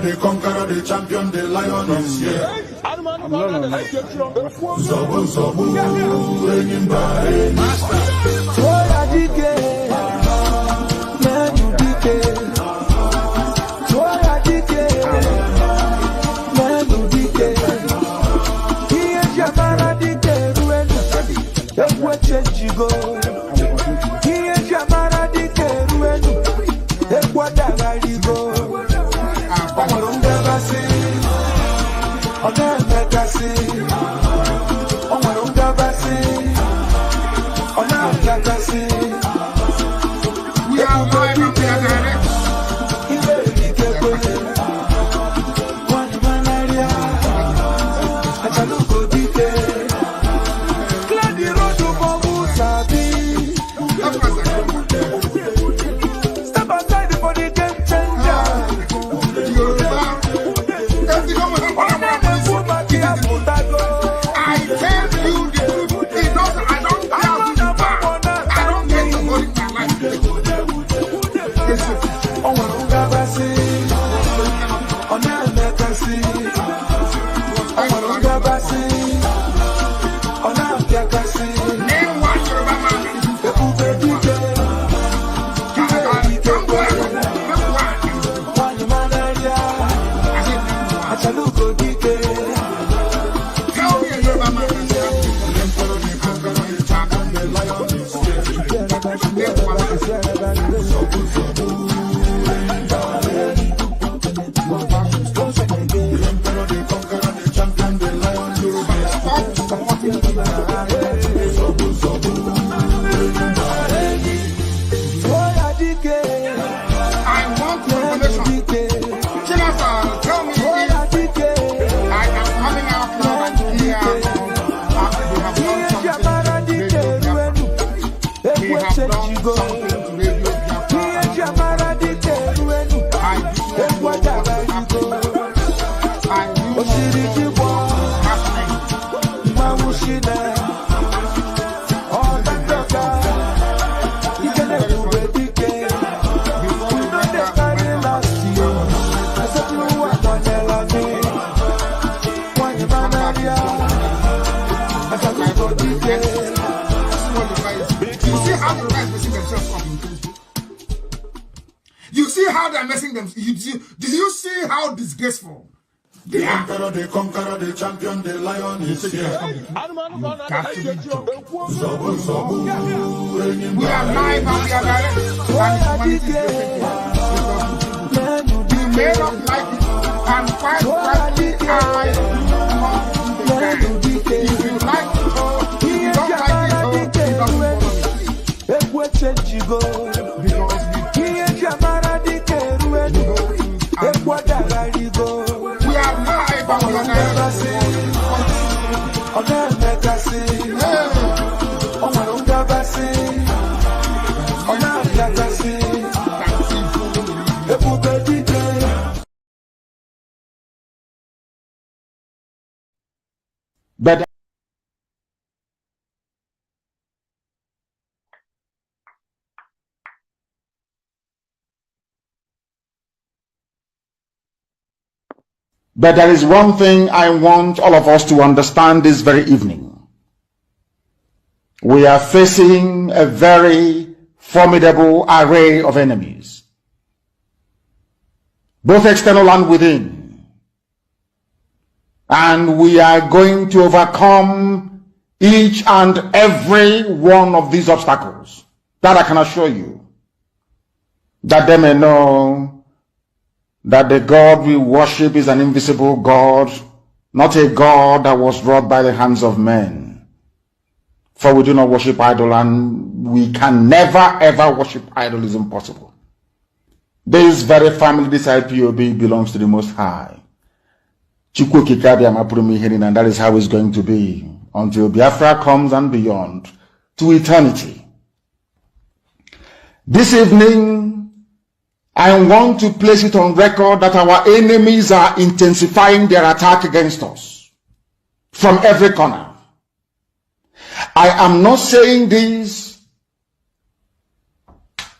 the conqueror, the champion, the lion is here. Zobu, zobu, reigning by You see how they're messing them? Did you see how disgraceful? The emperor, the conqueror, the champion, the lion is here. Zobu, zobu, reigning we are live and we are direct. You may not like it, and quite high. If you like it, if you don't like it, it doesn't we are live and we are But there is one thing I want all of us to understand this very evening. We are facing a very formidable array of enemies, both external and within. And we are going to overcome each and every one of these obstacles. That I can assure you, that they may know that the God we worship is an invisible God, not a God that was wrought by the hands of men. For we do not worship idol, and we can never ever worship idol. Is impossible. This very family, this IPOB, belongs to the Most High. And that is how it's going to be until Biafra comes and beyond, to eternity. This evening, I want to place it on record that our enemies are intensifying their attack against us from every corner. I am not saying this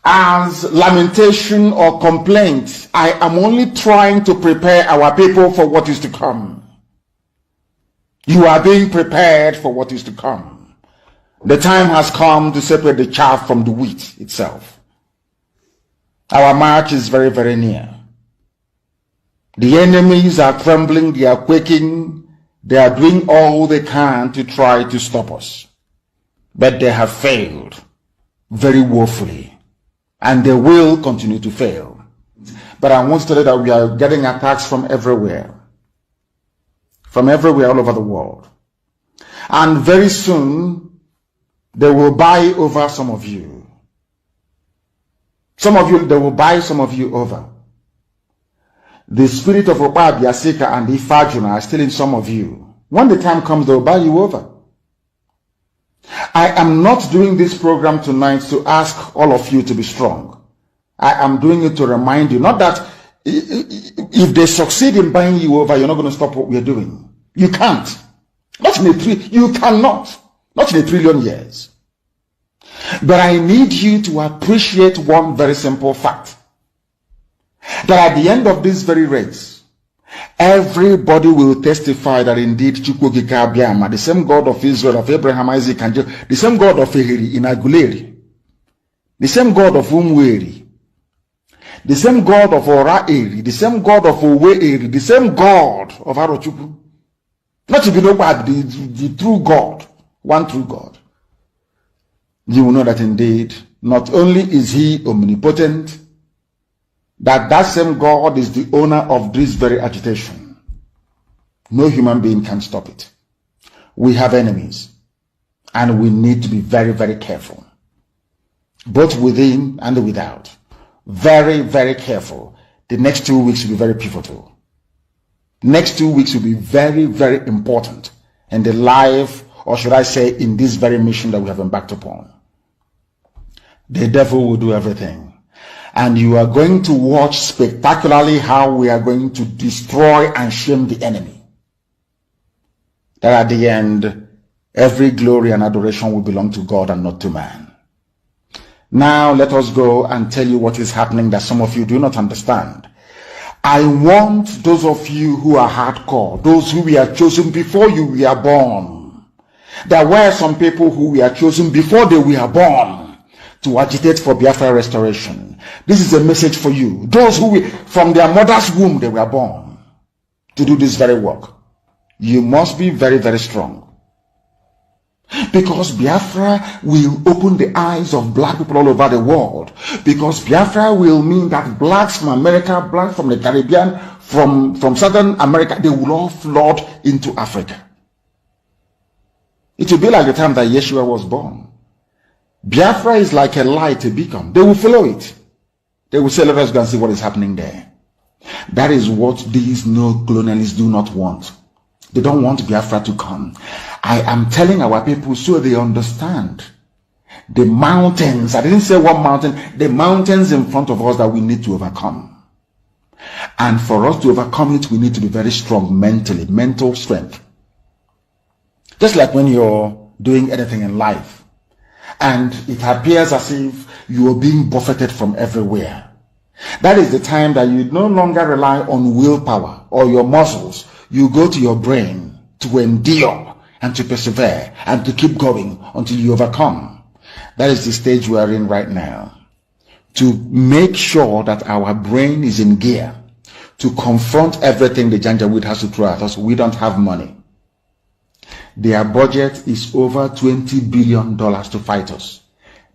as lamentation or complaint. I am only trying to prepare our people for what is to come. You are being prepared for what is to come. The time has come to separate the chaff from the wheat itself. Our march is very, very near. The enemies are trembling, they are quaking, they are doing all they can to try to stop us. But they have failed very woefully, and they will continue to fail. But I want to tell you that we are getting attacks from everywhere all over the world. And very soon, they will buy over some of you. They will buy some of you over. The spirit of Oba Biasika and Ifajuna are still in some of you. When the time comes, they will buy you over. I am not doing this program tonight to ask all of you to be strong. I am doing it to remind you, not that if they succeed in buying you over, you're not going to stop what we're doing. You can't. You cannot. Not in a trillion years. But I need you to appreciate one very simple fact. That at the end of this very race, everybody will testify that indeed Chukwuokike Abiama, the same God of Israel, of Abraham, Isaac, and Jacob, the same God of Ehiri in Aguleri, the same God of Umweri, the same God of Ora-Eri, the same God of Owe-Eri, the same God of Arochukwu, not to be nobody, the true God, one true God. You will know that indeed, not only is he omnipotent, that same God is the owner of this very agitation. No human being can stop it. We have enemies, and we need to be very, very careful, both within and without. Very, very careful. The next 2 weeks will be very pivotal. Next 2 weeks will be very, very important in the life, or should I say, in this very mission that we have embarked upon. The devil will do everything. And you are going to watch spectacularly how we are going to destroy and shame the enemy. That at the end, every glory and adoration will belong to God and not to man. Now let us go and tell you what is happening that some of you do not understand. I want those of you who are hardcore, those who were chosen before you were born. There were some people who were chosen before they were born to agitate for Biafra restoration. This is a message for you. Those who from their mother's womb they were born to do this very work. You must be very, very strong. Because Biafra will open the eyes of black people all over the world. Because Biafra will mean that blacks from America, blacks from the Caribbean, from Southern America, they will all flood into Africa. It will be like the time that Yeshua was born. Biafra is like a light, a beacon. They will follow it. They will say, let us go and see what is happening there. That is what these neo-colonialists do not want. They don't want Biafra to come. I am telling our people so they understand. The mountains, I didn't say one mountain, the mountains in front of us that we need to overcome. And for us to overcome it, we need to be very strong mentally, mental strength. Just like when you're doing anything in life, and it appears as if you are being buffeted from everywhere. That is the time that you no longer rely on willpower or your muscles. You go to your brain to endure and to persevere and to keep going until you overcome. That is the stage we are in right now. To make sure that our brain is in gear to confront everything the Janjaweed has to throw at us. We don't have money. Their budget is over $20 billion to fight us.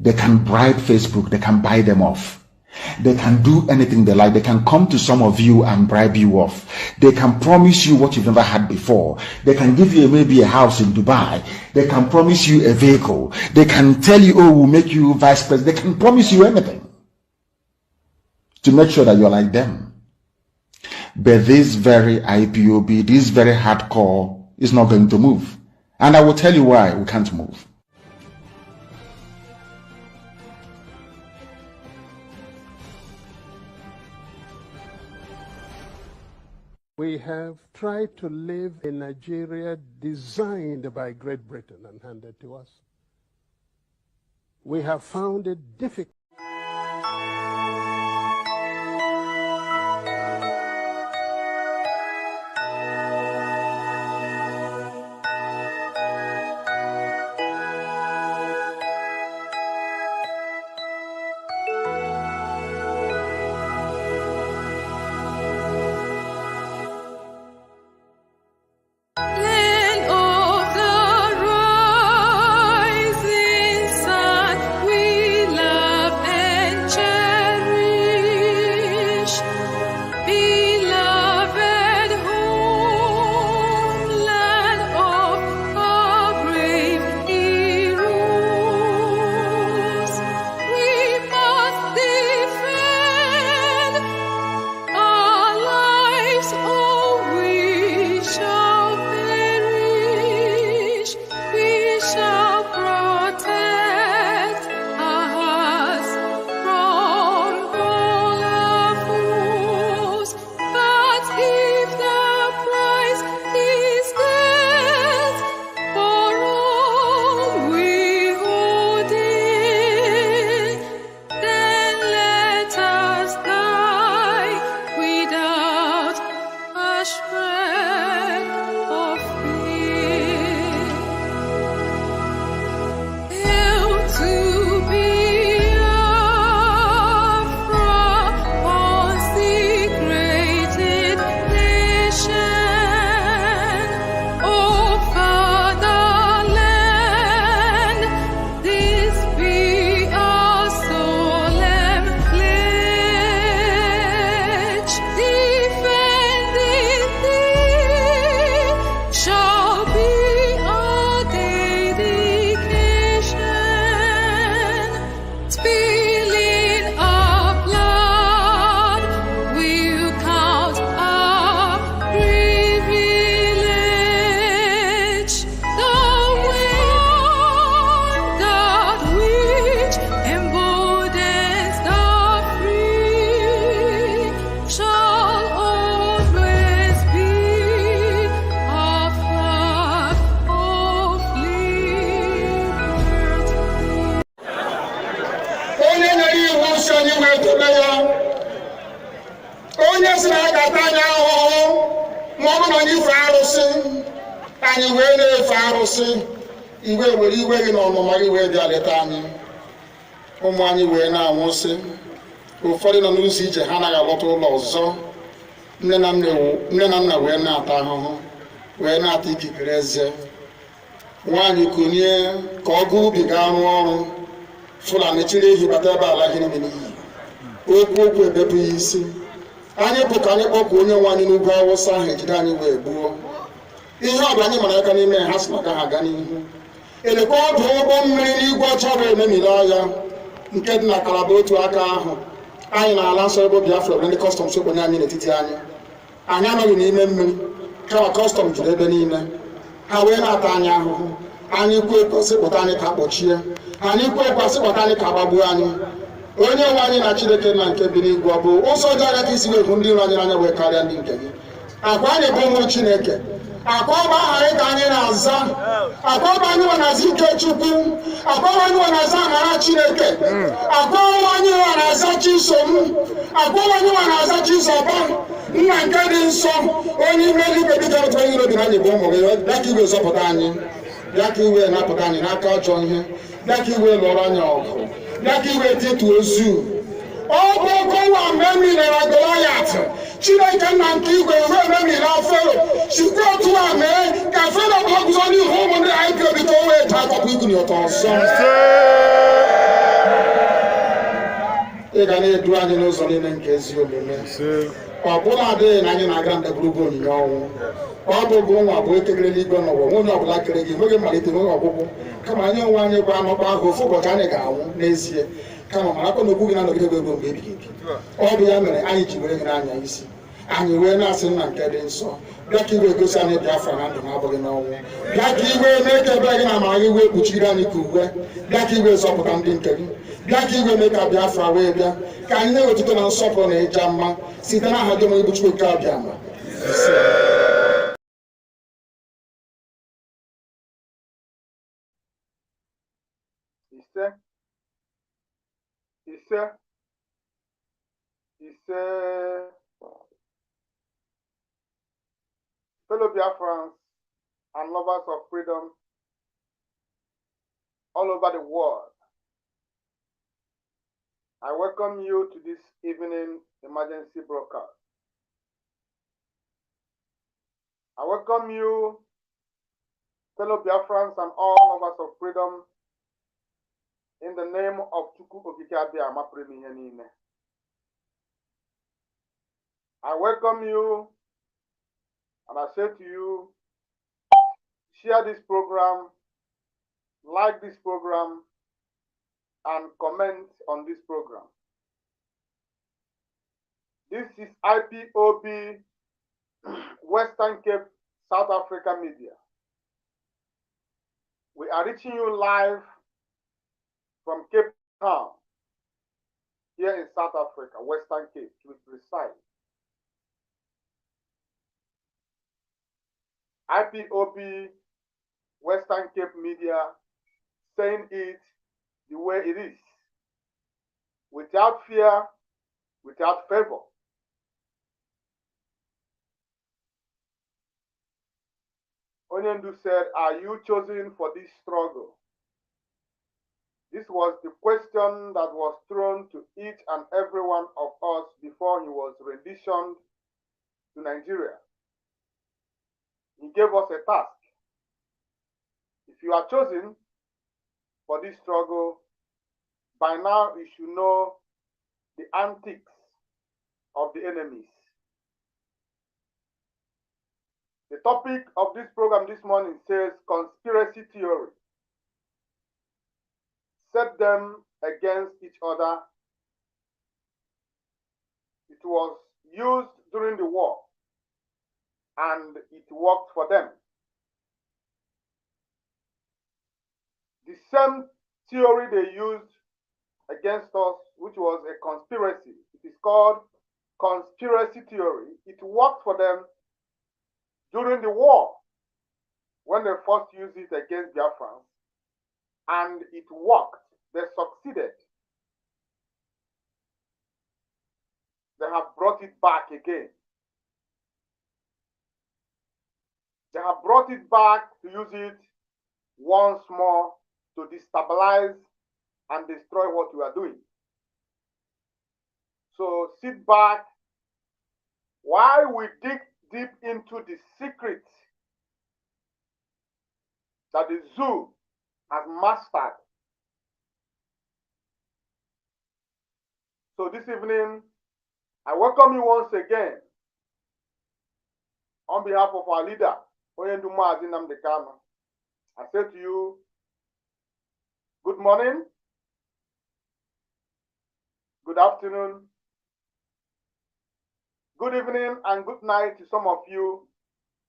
They can bribe Facebook. They can buy them off. They can do anything they like. They can come to some of you and bribe you off. They can promise you what you've never had before. They can give you maybe a house in Dubai. They can promise you a vehicle. They can tell you, oh, we'll make you vice president. They can promise you anything to make sure that you're like them. But this very IPOB, this very hardcore is not going to move. And I will tell you why we can't move. We have tried to live in Nigeria designed by Great Britain and handed to us. We have found it difficult. Mama na ni farosi. Anyị wee na-efe arụsị. Iwe were iwe gị na ọnụma gị wee bịa leta anyị. Ụmụ anyị wee na-anwụsị. Ụfọdụ nọ n'ụzọ ije ha anaghị alọta ụlọ ọzọ. Nne na nna wee na-ata ahụhụ. Wee na-ata ikikere eze. Nwaanyị kunie ka ọ gaa ubi gaa rụọ ọrụ. Fulani chiri ehi bata ebe ala gị niile n'iyi. Okwu ebepụ ya isi. Anyị bụ ka anyị kpọkụ onye nwe anyị n'ugwu Awụsa ahụ ejide anyị wee gbuo. Ihe ọbụla anyị mara aka n'ime ha sị maka ha aga n'ihu. Elekwa ọdụ ụgbọ mmiri n'igwe ọcha bụ ememiri ọya nke dị na Kalaba otu aka ahụ. Anyị na-ala nsọ ebe Biafra bụ ndị kọstọm sokwenye anyị n'etiti anyị. Anyị anọghị n'ime mmiri kama kọstọm juru ebe niile. Ha wee na-ata anyị ahụhụ. Anyị kwuo ekwesịpụta anyị ka kpọchie. Anyị kwuo ekwesịpụta anyị ka gbagbuo anyị. Onye nwe anyị na Chineke na nke bi n'igwe ọ bụ ụzọ dị anya ka isi wee hụ ndị iro anyị n'anya wee karịa ndị nke gị. Akwa anyị bụ ụmụ Chineke. Akwa ọba aha anyị ka anyị na-aza. Akwa ọba anyị nwe na-aza ike Chukwu. Akwa ọba anyị nwe na-aza amara Chineke. Akwa ọba anyị nwe na-aza Chisom. Akwa ọba anyị nwe na-aza Chizọba. Nna nke dị nsọ onye ime eluigwe dịka otu onye obi na anyị bụ ụmụ gị. Bịa ka iwe zọpụta anyị. Bịa ka iwe napụta anyị n'aka ọjọọ ihe. Bịa ka iwe lụọrọ anyị ọgụ. Bịa ka iwe dịtụ ozu. Ọ bụ ọkọwa mgbe emilere Goliath. Chineke nna nke igwe ruo ememiri Fero. Sikwa otu a mee ka Fero bụ guzo n'ihu ụmụ ndị IPOB ka o wee taa akọkọ ikuni ụtọ ọzọ. Ị ga na-edu anyị n'ụzọ niile nke ezi omume. Ọ bụla adịghị na anyị na-aga ndagwurugwu onyinye ọnwụ. Ọ bụghị nwa bụ ekegere n'igwe n'ụwa onye ọbụla kere gị nweghị mmalite nweghị ọgwụgwụ. Kama anyị onwe anyị bụ anọkwa ahụ ofu ụbọchị anyị ga-anwụ n'ezie. Kama marakwa na okwu gị na-anọgide ruo mgbe ebighị ebi. Ọ bụ ya mere anyị ji were gị n'anya isi. Anyị wee na-asị nna nke dị nsọ. Bịa ka iwe gosi anyị Biafra na ndụ na-abụghị n'ọnwụ. Bịa ka iwe mee ka ebe gị na amara gị wee kpuchiri anyị ka uwe. Bịa ka iwe zọpụta ndị nke gị. Bịa ka iwe mee ka Biafra wee bịa. Ka anyị na-ewetụta na nsọpụrụ na ịja mma site n'aha gị onye bụ Chukwu nke abịa ama. Fellow Biafrans and lovers of freedom all over the world, I welcome you to this evening emergency broadcast. I welcome you, fellow Biafrans and all lovers of freedom, in the name of Chukwu Okike Abịama pụrụ ihe niile. I welcome you and I say to you, share this program, like this program, and comment on this program. This is IPOB Western Cape, South Africa Media. We are reaching you live from Cape Town, here in South Africa, Western Cape, to be precise. IPOB Western Cape Media, saying it the way it is, without fear, without favor. Onyendu said, are you chosen for this struggle? This was the question that was thrown to each and every one of us before he was renditioned to Nigeria. He gave us a task. If you are chosen for this struggle, by now you should know the antics of the enemies. The topic of this program this morning says conspiracy theory. Set them against each other. It was used during the war, and it worked for them. The same theory they used against us, which was a conspiracy, it is called conspiracy theory. It worked for them during the war, when they first used it against Biafrans, and it worked. They succeeded. They have brought it back again. They have brought it back to use it once more to destabilize and destroy what we are doing. So sit back while we dig deep into the secrets that the zoo has mastered. So this evening, I welcome you once again on behalf of our leader, Oyenduma Azinam Dekano. I say to you, good morning, good afternoon, good evening, and good night to some of you.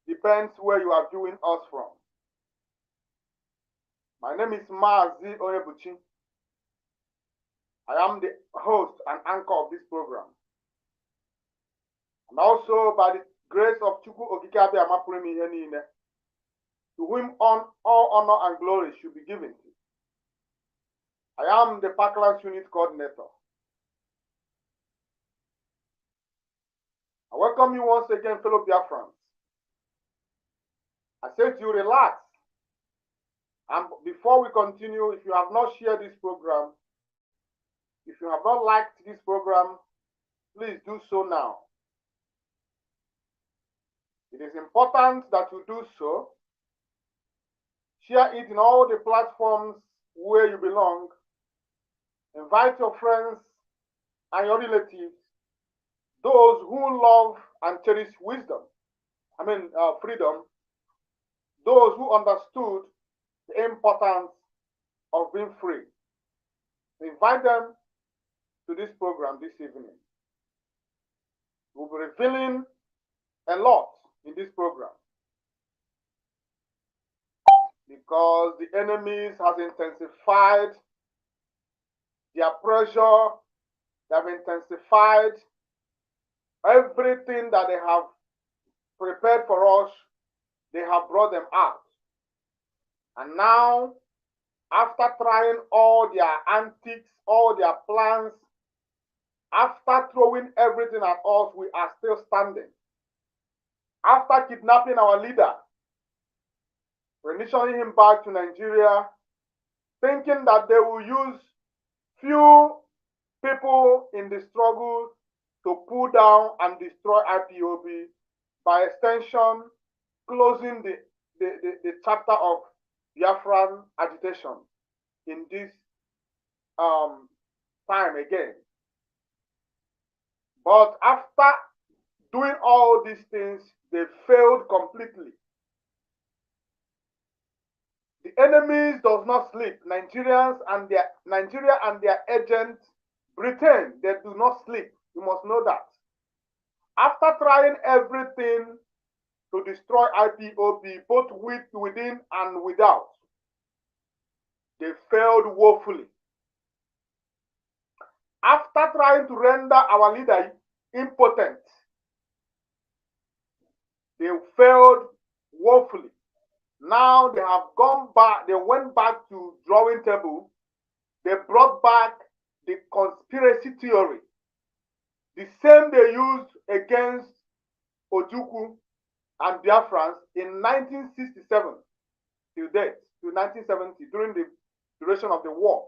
Depends where you are viewing us from. My name is Mazi Onyebuchi. I am the host and anchor of this program. And also, by the grace of Chukwu Okike Abiyama Purimi ihe niile, to whom all honor and glory should be given. I am the Parklands Unit Coordinator. I welcome you once again, fellow Biafrans. I say to you, relax. And before we continue, if you have not shared this program, if you have not liked this program, please do so now. It is important that you do so. Share it in all the platforms where you belong. Invite your friends and your relatives, those who love and cherish freedom, those who understood the importance of being free. Invite them to this program this evening. We'll be revealing a lot in this program because the enemies have intensified their pressure. They have intensified everything that they have prepared for us. They have brought them out. And now, after trying all their antics, all their plans, after throwing everything at us, we are still standing. After kidnapping our leader, remissioning him back to Nigeria, thinking that they will use few people in the struggle to pull down and destroy IPOB, by extension, closing the chapter of Biafran agitation in this time again. But after doing all these things, they failed completely. The enemies does not sleep. Nigeria and their agents, Britain, they do not sleep. You must know that. After trying everything to destroy IPOB, both within and without, they failed woefully. After trying to render our leader impotent, they failed woefully. Now they have gone back, they went back to drawing table. They brought back the conspiracy theory, the same they used against Ojukwu and Biafrans in 1967 till date, to 1970, during the duration of the war.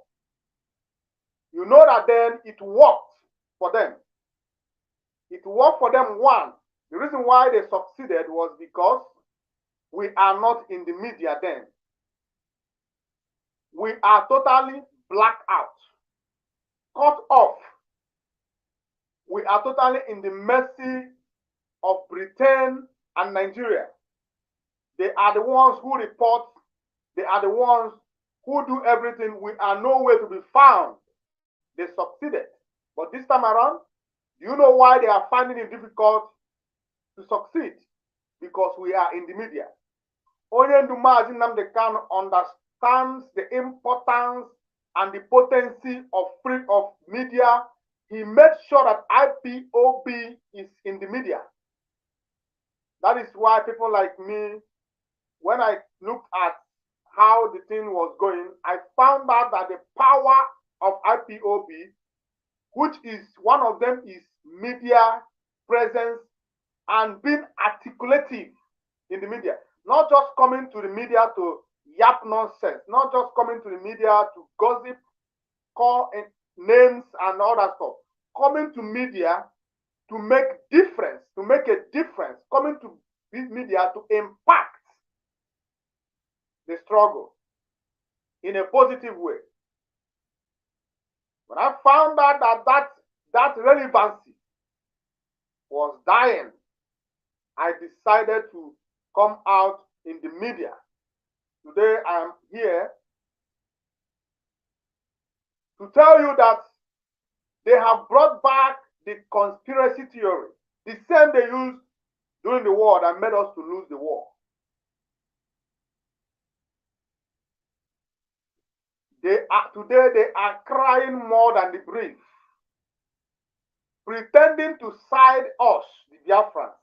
You know that then it worked for them. It worked for them, one. The reason why they succeeded was because we are not in the media then. We are totally blacked out, cut off. We are totally in the mercy of Britain and Nigeria. They are the ones who report. They are the ones who do everything. We are nowhere to be found. They succeeded. But this time around, do you know why they are finding it difficult to succeed? Because we are in the media. Oyenduma Azinam Dekano understands the importance and the potency of media. He made sure that IPOB is in the media. That is why people like me, when I looked at how the thing was going, I found out that the power of IPOB, which is one of them, is media presence and being articulative in the media. not just coming to the media to yap nonsense, not just coming to the media to gossip, call names and all that stuff. Coming to media to make difference, to make a difference. Coming to this media to impact the struggle in a positive way. When I found out that relevancy was dying, I decided to come out in the media. Today I am here to tell you that they have brought back the conspiracy theory, the same they used during the war that made us to lose the war. Today they are crying more than the brave, pretending to side us, the Biafrans,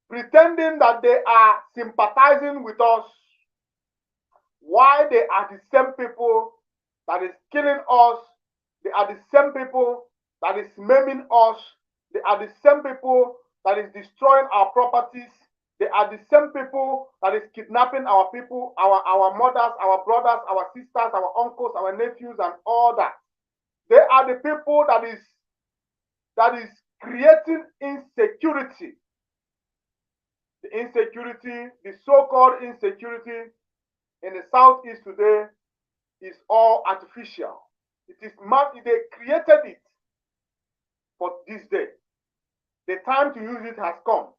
pretending that they are sympathizing with us, while they are the same people that is killing us, they are the same people that is maiming us, they are the same people that is destroying our properties, they are the same people that is kidnapping our people, our mothers, our brothers, our sisters, our uncles, our nephews, and all that. They are the people that is creating insecurity. The insecurity, the so-called insecurity in the Southeast today is all artificial. It is they created it for this day. The time to use it has come.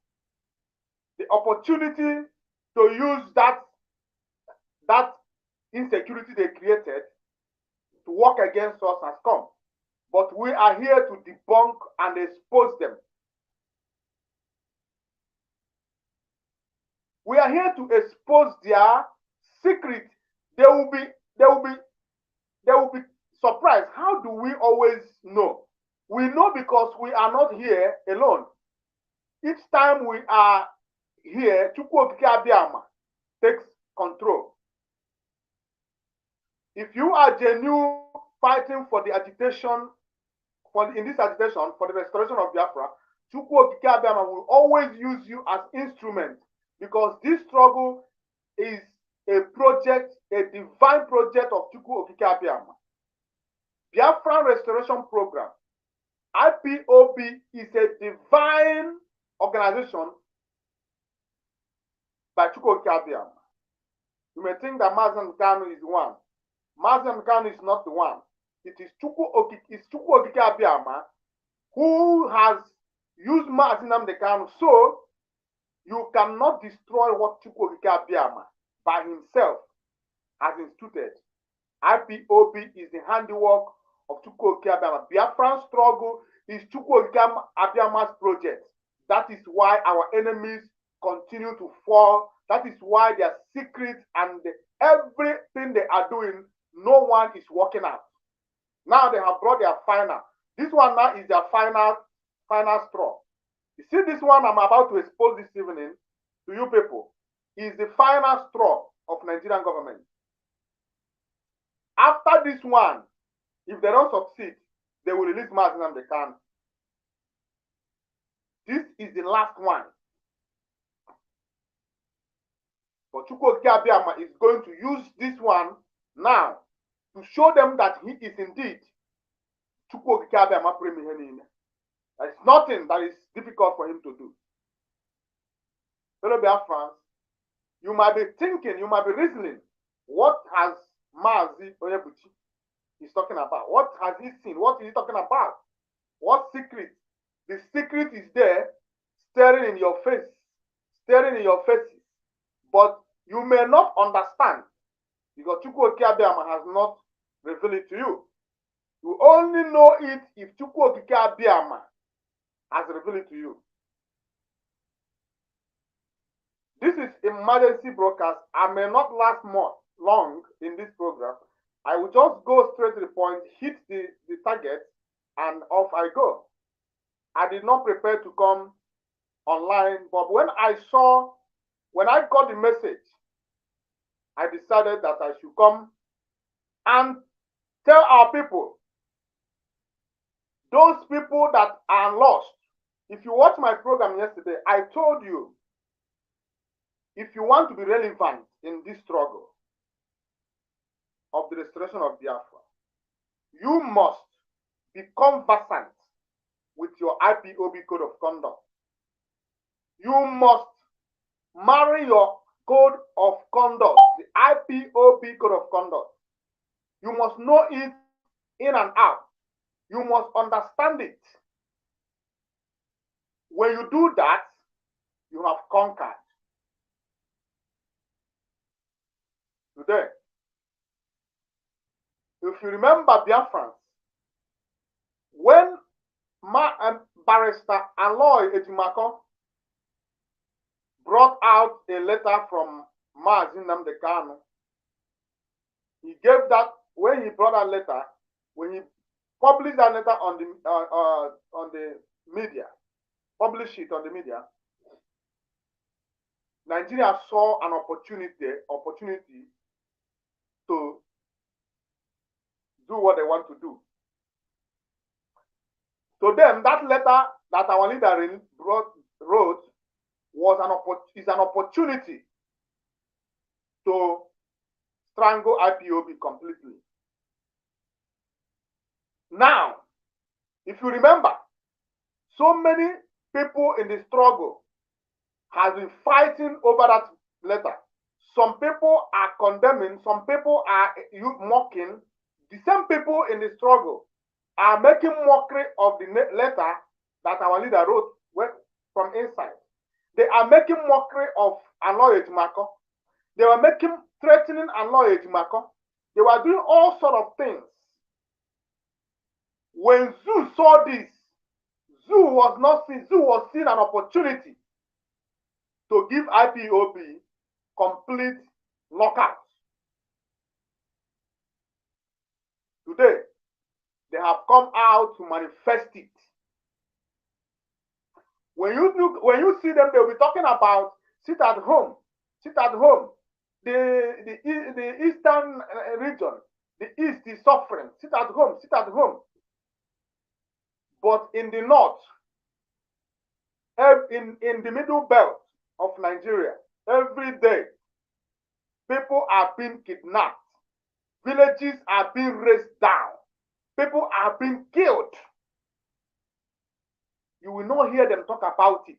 The opportunity to use that insecurity they created to work against us has come. But we are here to debunk and expose them. We are here to expose their secret. They will be surprised. How do we always know? We know because we are not here alone. Each time we are here, Chukwu Okike Abịama takes control. If you are genuine fighting for the agitation, in this agitation for the restoration of Biafra, Chukwu Okike Abịama will always use you as instrument, because this struggle is a project, a divine project of Chukwu Okike Abịama. Biafra Restoration Program, IPOB, is a divine organization by Chukwu Okike Abịama. You may think that Mazen Kanu is one. Mazen Kanu is not the one. It is Chukwu Okike Abịama who has used Mazen Kanu. So you cannot destroy what Chukwu Okike Abịama by himself has instituted. IPOB is the handiwork of Chukwu Okike Abịama. Biafran struggle is Chukwu Okike Abịama's project. That is why our enemies continue to fall. That is why their secrets and everything they are doing, no one is working out. Now they have brought their final. This one now is their final straw. You see, this one I'm about to expose this evening to you people is the final straw of Nigerian government. After this one, if they don't succeed, they will release Mazen Kanu. This is the last one. But Chukwu Okike Abịama is going to use this one now to show them that he is indeed Chukwu Okike Abịama Premier. There is nothing that is difficult for him to do. Fellow Biafrans, you might be thinking, you might be reasoning, what has Mazi Onyebuchi is talking about? What has he seen? What is he talking about? What secret? The secret is there, staring in your face, staring in your faces. But you may not understand because Chukwu Okike Abịama has not revealed it to you. You only know it if Chukwu Okike Abịama has revealed it to you. This is emergency broadcast. I may not last long in this program. I will just go straight to the point, hit the target, and off I go. I did not prepare to come online, but when I got the message, I decided that I should come and tell our people, those people that are lost. If you watched my program yesterday, I told you if you want to be relevant in this struggle of the restoration of Biafra, you must be conversant with your IPOB code of conduct. You must marry your code of conduct, the IPOB code of conduct. You must know it in and out. You must understand it. When you do that, you have conquered. Today, if you remember Biafrans, when Barrister Aloy Ejimako brought out a letter from Mazi Nnamdi Kanu, he gave that, when he brought that letter, when he published that letter on the media, published it on the media, Nigeria saw an opportunity to do what they want to do. To them, that letter that our leader wrote is an opportunity to strangle IPOB completely. Now, if you remember, so many people in the struggle have been fighting over that letter. Some people are condemning, some people are mocking. The same people in the struggle are making mockery of the letter that our leader wrote from inside. They are making mockery of Aloy Ejimako. They were threatening Aloy Ejimako. They were doing all sorts of things. When Zoo saw this, Zoo was seeing an opportunity to give IPOB complete knockout. Today, they have come out to manifest it. When you see them, they'll be talking about sit at home, sit at home. The eastern region, the east is suffering. Sit at home, sit at home. But in the north, in the middle belt of Nigeria, every day, people are being kidnapped. Villages are being razed down. People are being killed. You will not hear them talk about it.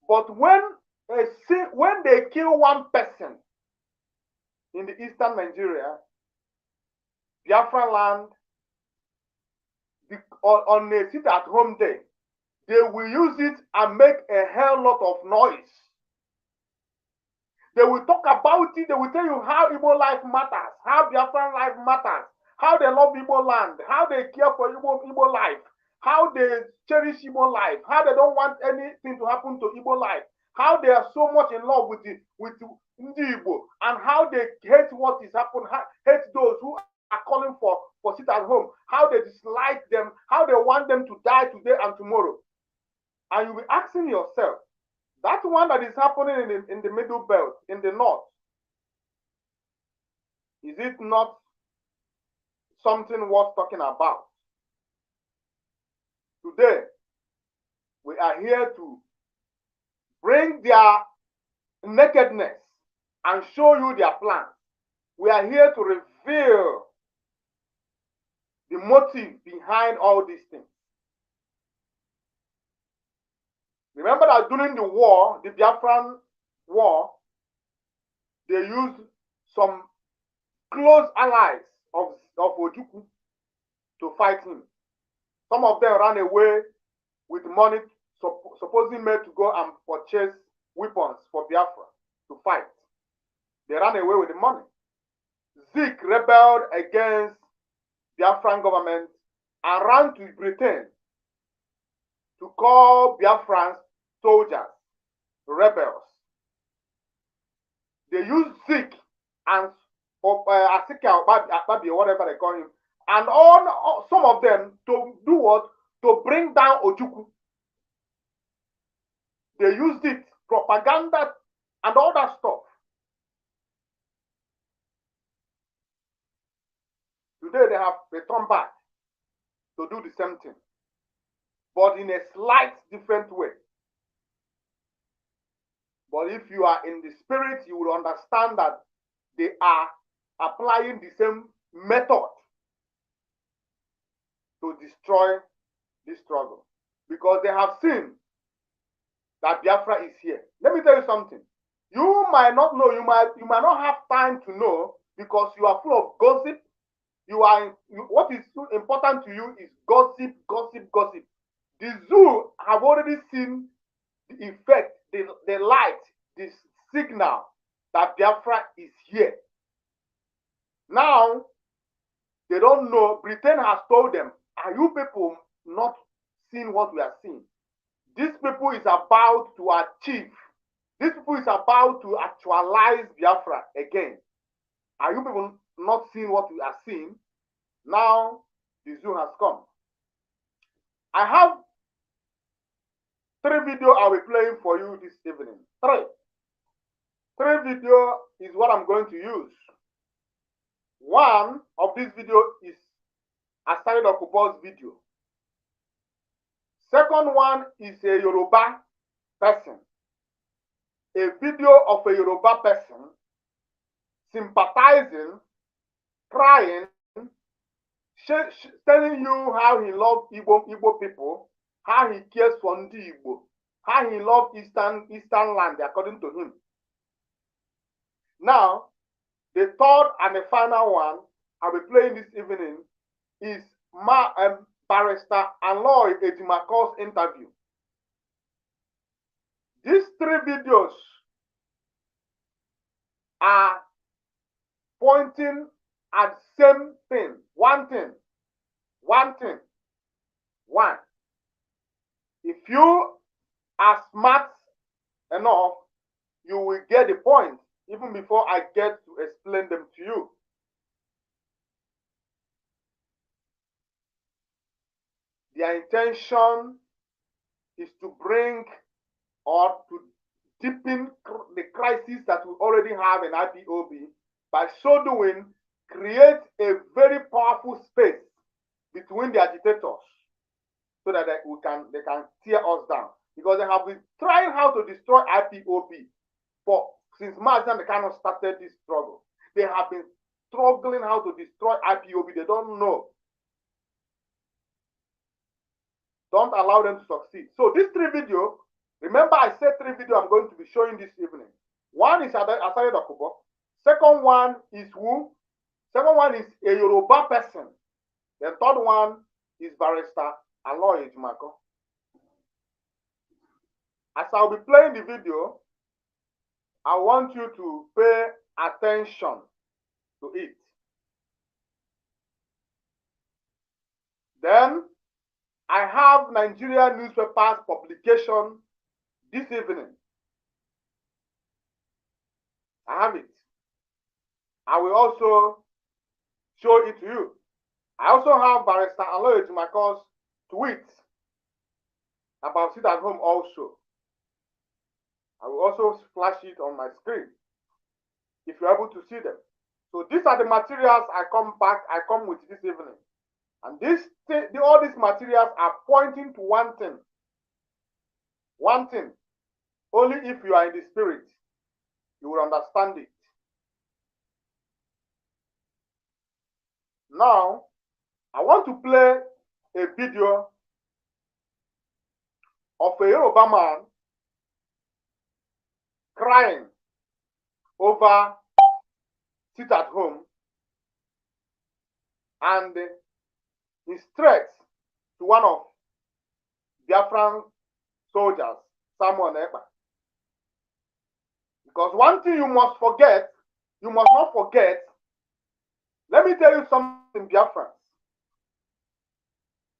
But when they kill one person in the eastern Nigeria, Biafra land, on a sit-at-home day, they will use it and make a hell lot of noise. They will talk about it. They will tell you how Igbo life matters, how Biafran life matters, how they love Igbo land, how they care for Igbo life, how they cherish Igbo life, how they don't want anything to happen to Igbo life, how they are so much in love with Igbo, and how they hate what is happening, hate those who are calling for sit at home, how they dislike them, how they want them to die today and tomorrow. And you'll be asking yourself, that one that is happening in the middle belt, in the north, is it not something worth talking about? Today, we are here to bring their nakedness and show you their plans. We are here to reveal the motive behind all these things. Remember that during the war, the Biafran war, they used some close allies of Ojukwu to fight him. Some of them ran away with money supposedly made to go and purchase weapons for Biafra to fight. They ran away with the money. Zik rebelled against Biafran government and ran to Britain to call Biafran soldiers rebels. They used Zik and Asika Akpabi, whatever they call him, and some of them to do what? To bring down Ojukwu. They used it, propaganda and all that stuff. Today they have returned back to do the same thing, but in a slight different way. But if you are in the spirit, you will understand that they are applying the same method to destroy this struggle. Because they have seen that Biafra is here. Let me tell you something. You might not know, you might not have time to know because you are full of gossip. What is so important to you is gossip, gossip, gossip. The zoo have already seen the effect, the light, the signal that Biafra is here. Now, they don't know. Britain has told them, are you people not seeing what we are seeing? This people is about to achieve. This people is about to actualize Biafra again. Are you people not seeing what we are seeing? Now, the zoo has come. I have 3 videos I'll be playing for you this evening. 3 video is what I'm going to use. One of these videos is Asari Dokubo's video. Second one is a Yoruba person. A video of a Yoruba person sympathizing, crying, telling you how he loves Igbo people, how he cares for Ndi Igbo, how he loves Eastern land, according to him. Now, the third and the final one I'll be playing this evening is Barrister Aloy Ejimako's interview. These 3 videos are pointing at the same thing. One thing. If you are smart enough, you will get the point even before I get to explain them to you. Their intention is to bring or to deepen the crisis that we already have in IPOB. By so doing, create a very powerful space between the agitators so that they can tear us down. Because they have been trying how to destroy IPOB since Mazen they kind of started this struggle. They have been struggling how to destroy IPOB. They don't know. Don't allow them to succeed. So these 3 videos, remember I said 3 videos I'm going to be showing this evening. One is Asari Dokubo. Second one is who? Second one is a Yoruba person. The third one is Barrister Aloy Ejimako. As I'll be playing the video, I want you to pay attention to it. Then, I have Nigeria newspapers publication this evening. I have it. I will also show it to you. I also have Barrister Aloy Ejimako's tweets about sit at home also. I will also flash it on my screen if you're able to see them. So these are the materials I come with this evening. And all these materials are pointing to one thing. One thing. Only if you are in the spirit, you will understand it. Now, I want to play a video of a Yoruba man crying over sit at home and his threats to one of Biafran soldiers, Samuel Ekpa. Because one thing you must not forget, let me tell you something, Biafrans.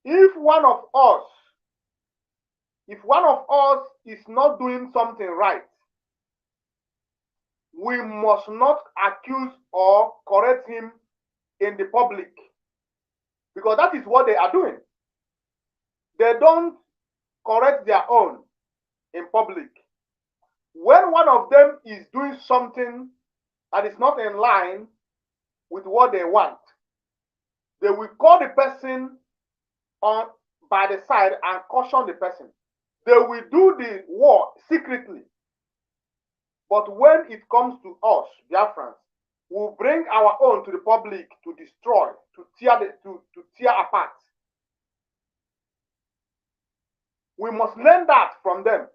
If one of us is not doing something right, we must not accuse or correct him in the public. Because that is what they are doing. They don't correct their own in public. When one of them is doing something that is not in line with what they want, they will call the person on by the side and caution the person. They will do the war secretly. But when it comes to us, Biafrans, we'll bring our own to the public to destroy, to tear apart. We must learn that from them.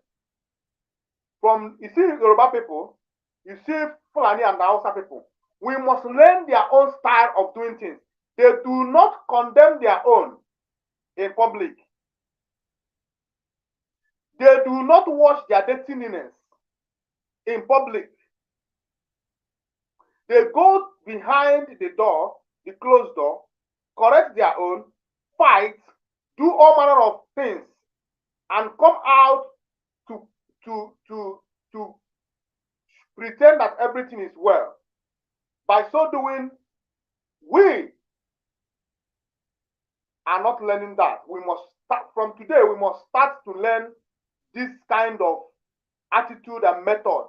From, you see Yoruba people, you see Fulani and Hausa people, we must learn their own style of doing things. They do not condemn their own in public. They do not wash their dirtiness in public. They go behind the door, the closed door, correct their own, fight, do all manner of things, and come out to pretend that everything is well. By so doing, we are not learning that. We must start from today. We must start to learn this kind of attitude and method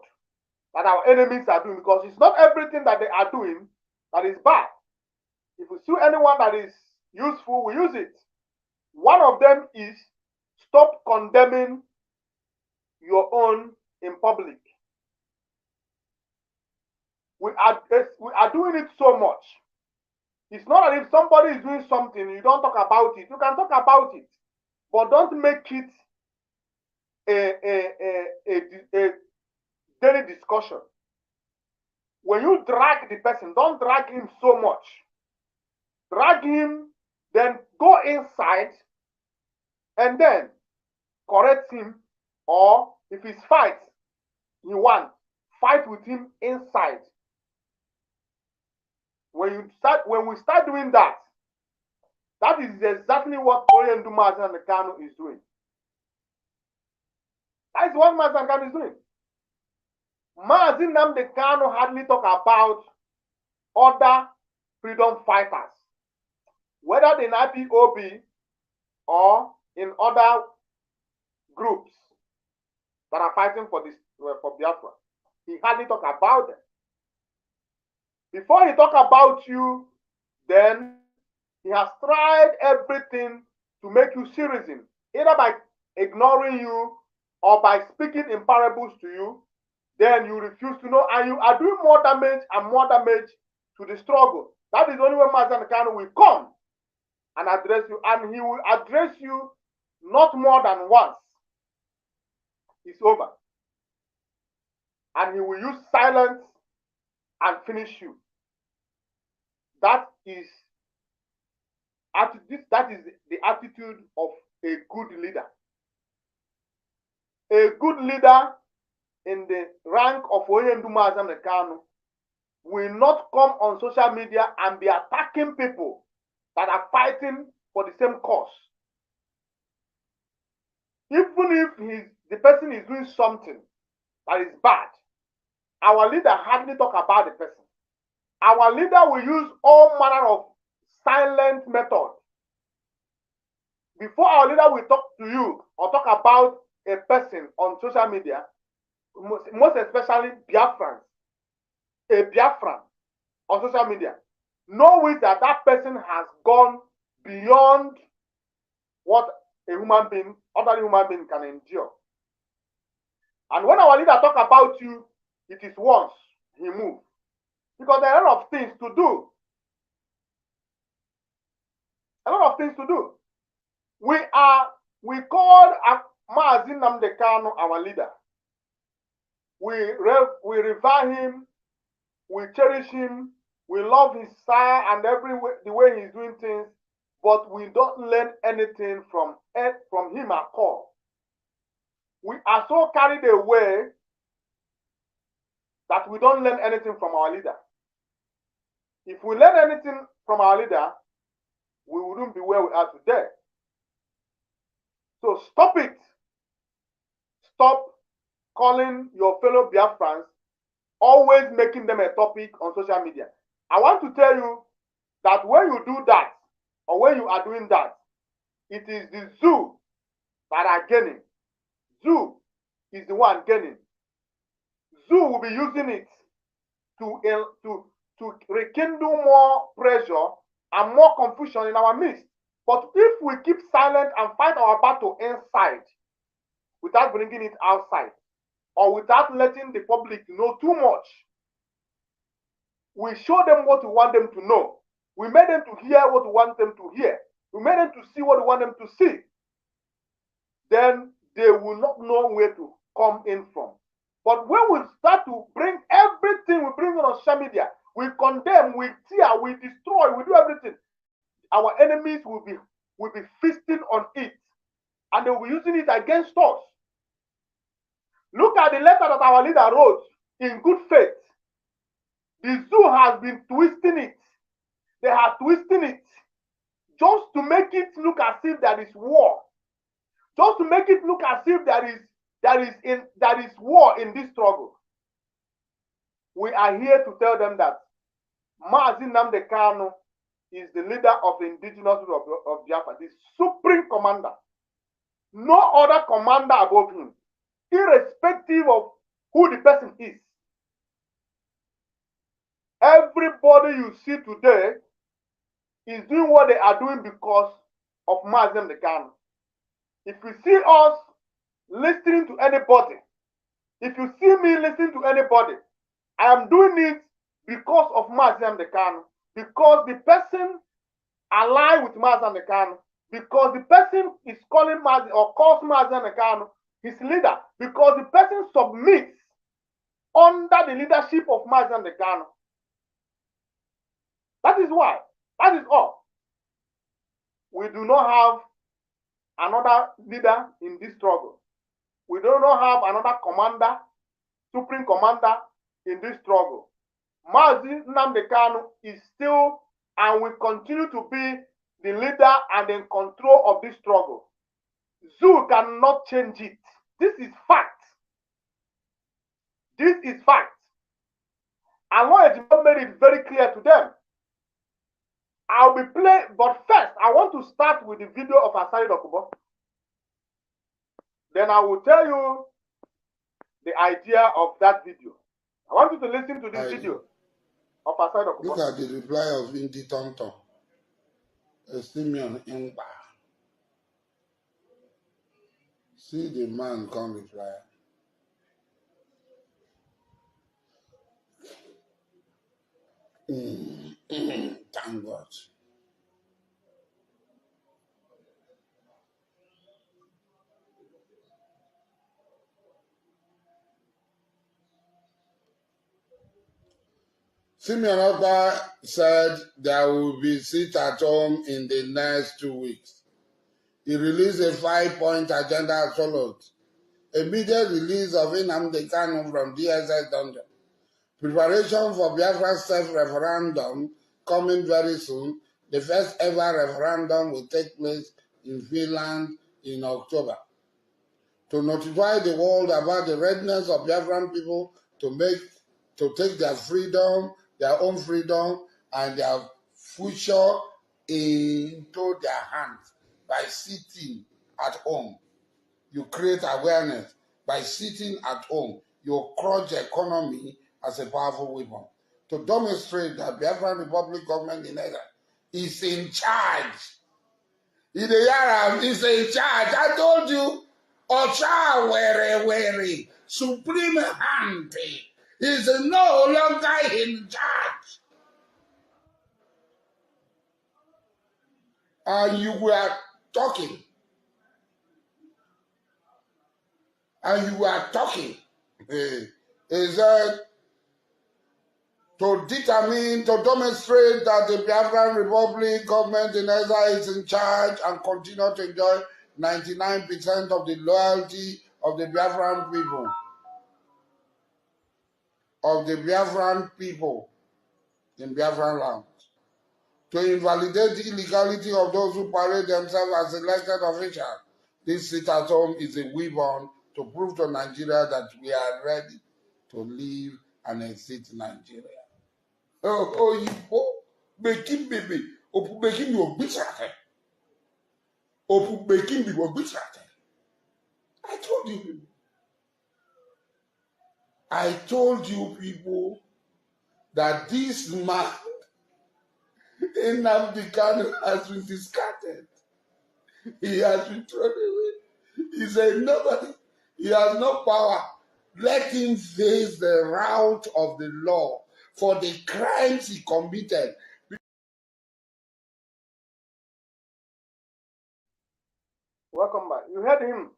that our enemies are doing, because it's not everything that they are doing that is bad. If we see anyone that is useful, we use it. One of them is stop condemning your own in public. We are doing it so much. It's not that if somebody is doing something, you don't talk about it. You can talk about it, but don't make it a daily discussion. When you drag the person, don't drag him so much. Drag him, then go inside and then correct him, or if it's fight, you want fight with him inside. When we start doing that, that is exactly what Oyendum Mazi Kanu is doing. That is what Mazi Kanu is doing. Mazi Nnamdi Kanu hardly talk about other freedom fighters, whether in IPOB or in other groups that are fighting for Biafra. He hardly talk about them. Before he talk about you, then he has tried everything to make you citizen, either by ignoring you or by speaking in parables to you. Then you refuse to know, and you are doing more damage and more damage to the struggle. That is only when Mazi Kanu will come and address you, and he will address you not more than once. It's over. And he will use silence and finish you. That is the attitude of a good leader. A good leader in the rank of Oyendum Mazi Kanu will not come on social media and be attacking people that are fighting for the same cause. Even if the person is doing something that is bad, our leader hardly talk about the person. Our leader will use all manner of silent method. Before our leader will talk to you or talk about a person on social media, most especially Biafrans, a Biafran on social media, knowing that that person has gone beyond what a human being, other human being can endure. And when our leader talk about you, it is once he moves. Because there are a lot of things to do. A lot of things to do. We called Mazi Nnamdi Kanu our leader. We revere him, we cherish him, we love his style and the way he's doing things, but we don't learn anything from him at all. We are so carried away that we don't learn anything from our leader. If we learn anything from our leader, we wouldn't be where we are today. So stop it. Stop calling your fellow Biafrans, always making them a topic on social media. I want to tell you that when you do that, or when you are doing that, it is the zoo that are gaining. Zoo is the one gaining. Zoo will be using it to rekindle more pressure and more confusion in our midst. But if we keep silent and fight our battle inside without bringing it outside, or without letting the public know too much. We show them what we want them to know. We made them to hear what we want them to hear. We made them to see what we want them to see. Then they will not know where to come in from. But when we start to bring everything we bring on social media, we condemn, we tear, we destroy, we do everything, our enemies will be feasting on it, and they will be using it against us. Look at the letter that our leader wrote in good faith. The zoo has been twisting it. They are twisting it just to make it look as if there is war. Just to make it look as if there is war in this struggle. We are here to tell them that Mazi Nnamdi Kanu is the leader of the indigenous people of Biafra, the supreme commander. No other commander above him, irrespective of who the person is. Everybody you see today is doing what they are doing because of Mazi Nnamdi Kanu. If you see us listening to anybody, if you see me listening to anybody, I am doing it because of Mazi Nnamdi Kanu, because the person aligned with Mazi Nnamdi Kanu, because the person is calling Mazi or calls Mazi Nnamdi Kanu his leader, because the person submits under the leadership of Mazi Nnamdi Kanu. That is why. That is all. We do not have another leader in this struggle. We do not have another commander, supreme commander in this struggle. Mazi Nnamdi Kanu is still and will continue to be the leader and in control of this struggle. Zoo cannot change it. This is fact. This is fact. And Lord made it very clear to them. I'll be playing, but first, I want to start with the video of Asari Dokubo. Then I will tell you the idea of that video. I want you to listen to this video of Asari Dokubo. Look at the reply of Indi Tonton, Simeon Ingba. See the man come reply. Thank God. Simeon Ingba said there will be sit at home in the next 2 weeks. He released a 5-point agenda as follows. Immediate release of Nnamdi Kanu from DSS dungeon. Preparation for Biafra self-referendum coming very soon. The first ever referendum will take place in Finland in October. To notify the world about the readiness of Biafran people to take their freedom, their own freedom, and their future into their hands by sitting at home. You create awareness. By sitting at home, you crush the economy as a powerful weapon. To demonstrate that Biafran Republic government in Nigeria is in charge. In the Yaram is in charge. I told you, Ocha Were, Supreme Hand is no longer in charge. And you were talking. Is that to demonstrate that the Biafran Republic government in Nigeria is in charge and continue to enjoy 99% of the loyalty of the Biafran people. Of the Biafran people in Biafran land. To invalidate the illegality of those who parade themselves as elected officials. This sit at home is a weapon to prove to Nigeria that we are ready to live and exit Nigeria. You making baby, making you bitrate. Making me bitrate. I told you people that this man Nnamdi Kanu has been discarded. He has been thrown away. He said nobody. He has no power. let him face the route of the law for the crimes he committed. Welcome back. You heard him.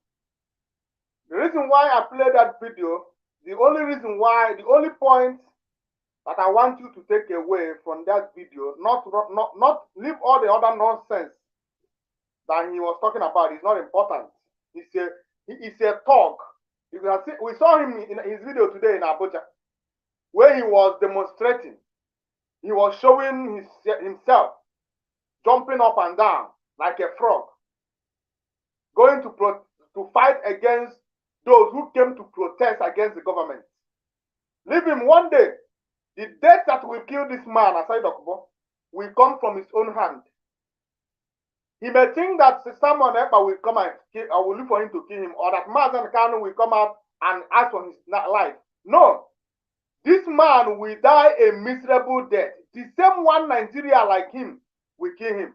The reason why I played that video, the only point that I want you to take away from that video, not leave all the other nonsense that he was talking about, is not important. He is a talk. You can see, we saw him in his video today in Abuja, where he was demonstrating. He was showing himself jumping up and down like a frog, going to fight against those who came to protest against the government. Leave him. One day, the death that will kill this man, Asai Dokubo, will come from his own hand. He may think that someone else will come and I will look for him to kill him, or that Mazen Kanu will come out and ask for his life. No. This man will die a miserable death. The same one Nigeria like him will kill him.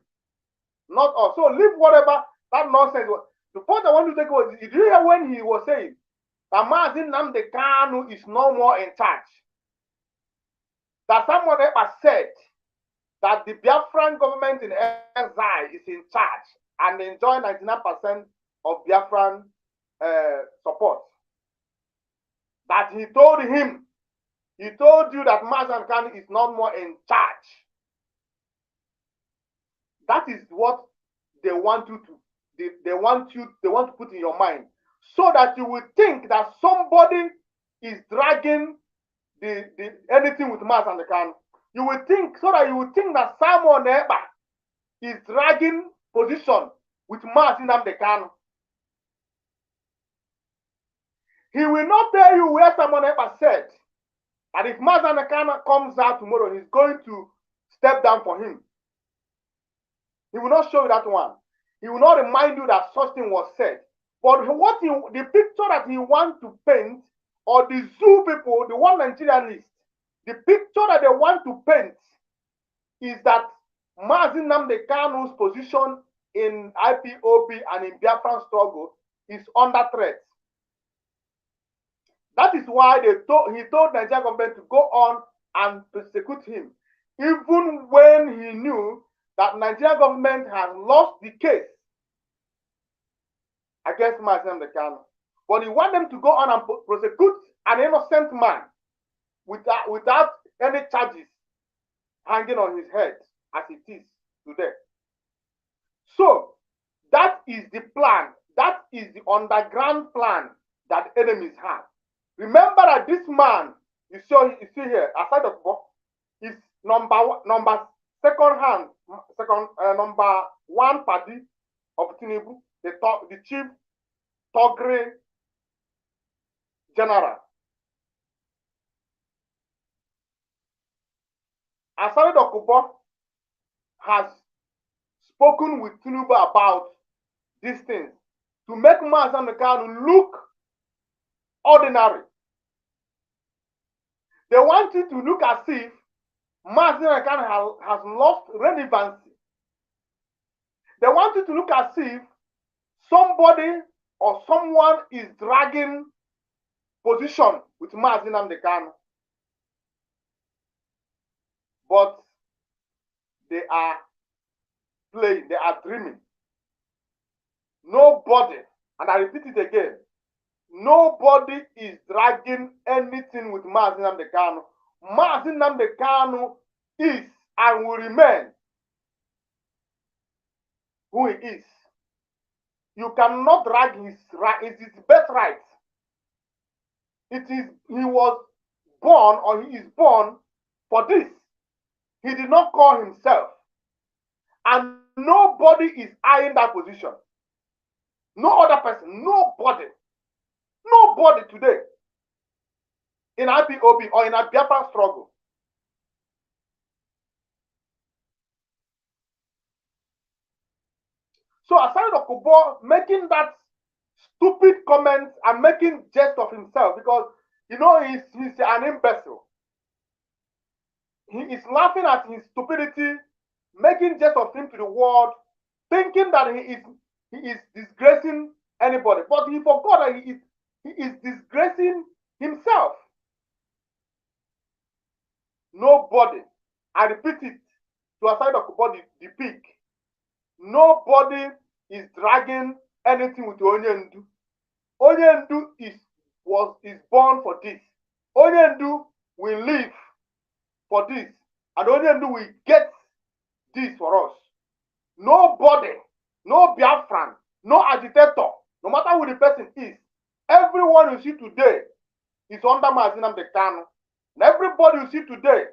Not us. So leave whatever that nonsense was. The point I want to take was, did you hear when he was saying that Mazen Nnamdi Kanu is no more in charge? That someone ever said that the Biafran government in exile is in charge and enjoy 99% of Biafran support. That he told you that Mazen Kanu is not more in charge. That is what they want you to they want to put in your mind, so that you will think that somebody is dragging the anything with Mazen Kanu. You will think, so that you will think that Simon Eba is dragging position with Mazen Kanu. He will not tell you where Simon Eba said that if Mazen Kanu comes out tomorrow, he's going to step down for him. He will not show you that one. He will not remind you that such thing was said. But the picture that he wants to paint, or the zoo people, the one Nigerianist, the picture that they want to paint is that Mazen Nnamdi Kanu's position in IPOB and in Biafran struggle is under threat. That is why he told Nigerian government to go on and persecute him, even when he knew that Nigerian government has lost the case against Mazen Nnamdi Kanu. But he wants them to go on and prosecute an innocent man without any charges hanging on his head as it is today. So that is the plan. That is the underground plan that enemies have. Remember that this man you see here, aside of Bob, is number one party of Tinubu, the chief Togri general. Asari Dokubo has spoken with Tinubu about these things to make Mazen Kanu look ordinary. They want it to look as if Mazen Kanu has lost relevancy. They want it to look as if somebody or someone is dragging position with Mazen Kanu. But they are playing, they are dreaming. Nobody, and I repeat it again, nobody is dragging anything with Mazen Kanu. Mazen Kanu is and will remain who he is. You cannot drag his right, it is his birthright. It is, he was born, or he is born for this. He did not call himself. And nobody is eyeing that position. No other person, nobody today in IPOB or in a Biafra struggle. So aside of Kubo making that stupid comment and making jest of himself, because you know he's an imbecile. He is laughing at his stupidity, making jest of him to the world, thinking that he is disgracing anybody. But he forgot that he is disgracing himself. Nobody, I repeat it, to aside of the pig, nobody is dragging anything with Onyendu. Onyendu is born for this. Onyendu will live for this. And Onyendu will get this for us. Nobody, no Biafran, no agitator, no matter who the person is, everyone you see today is under Mazi Nnamdi Kanu. And everybody you see today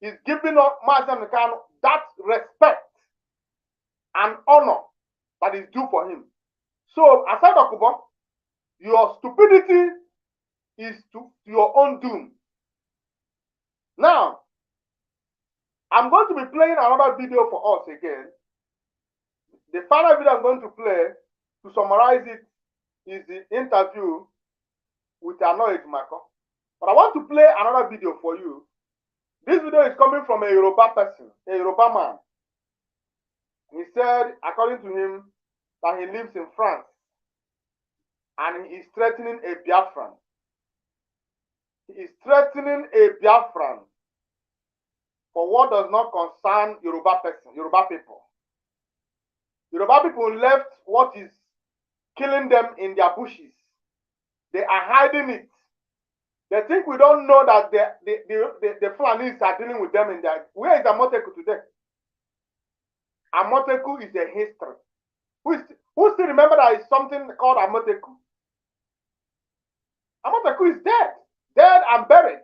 is giving Mazi Nnamdi Kanu that respect and honor that is due for him. So, aside Okubo, your stupidity is to your own doom. Now, I'm going to be playing another video for us again. The final video I'm going to play, to summarize it, is the interview with Anoye Mako. But I want to play another video for you. This video is coming from a Yoruba person, a Yoruba man. He said, according to him, that he lives in France and he is threatening a Biafran. He is threatening a Biafran for what does not concern Yoruba people. Yoruba people left what is killing them in their bushes. They are hiding it. They think we don't know that the Fulanis are dealing with them in their... Where is Amoteku today? Amoteku is a history. Who still remember that is something called Amoteku? Amoteku is dead and buried.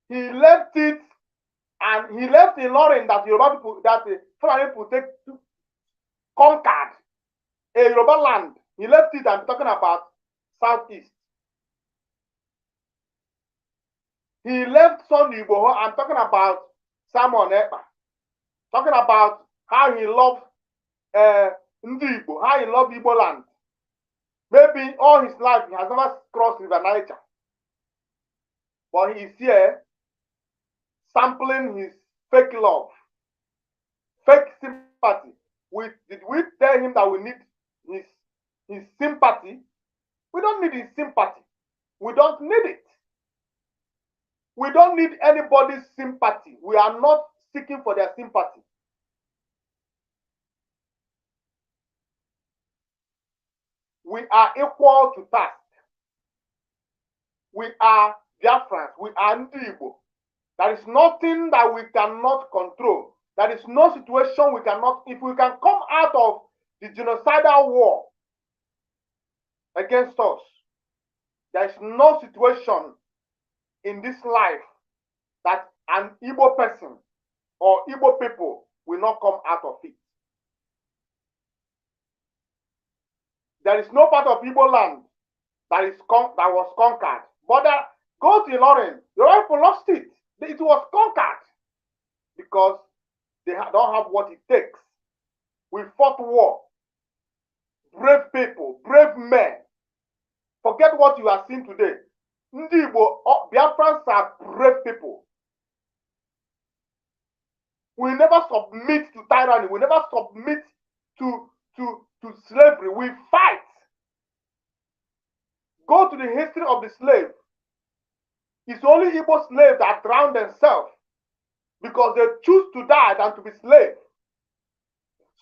He left it, and he left in Lauren that Yoruba people, that the Fulani people conquered a Yoruba land. He left it. I'm talking about Southeast. He left Sunday Igboho. I'm talking about Simon Ekpa. Talking about how he loved Ndi Igbo, how he loved Igbo land. Maybe all his life he has never crossed River Niger. But he is here sampling his fake love, fake sympathy. Did we tell him that we need his sympathy? We don't need his sympathy. We don't need it. We don't need anybody's sympathy. We are not seeking for their sympathy. We are equal to task. We are Biafrans. We are Ndi Igbo. There is nothing that we cannot control. There is no situation we cannot... If we can come out of the genocidal war against us, there is no situation in this life that an Igbo person or Igbo people will not come out of it. There is no part of Igbo land that was conquered. But go to Lauren, your people lost it. It was conquered because they don't have what it takes. We fought war. Brave people, brave men. Forget what you are seeing today. Ndi Igbo, Biafrans are brave people. We never submit to tyranny. We never submit to slavery. We fight. Go to the history of the slave. It's only Igbo slaves that drown themselves because they choose to die than to be slaves.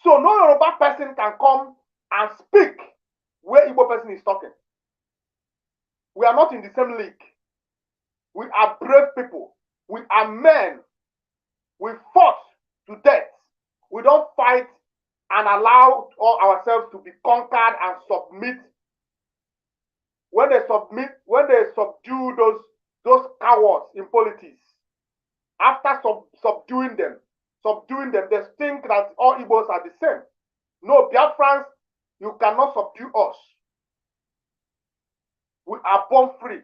So no Yoruba person can come and speak where Igbo person is talking. We are not in the same league. We are brave people. We are men. We fought to death. We don't fight and allow ourselves to be conquered and submit. When they subdue those cowards in politics, after subduing them, they think that all Igbos are the same. No, Biafrans, you cannot subdue us. We are born free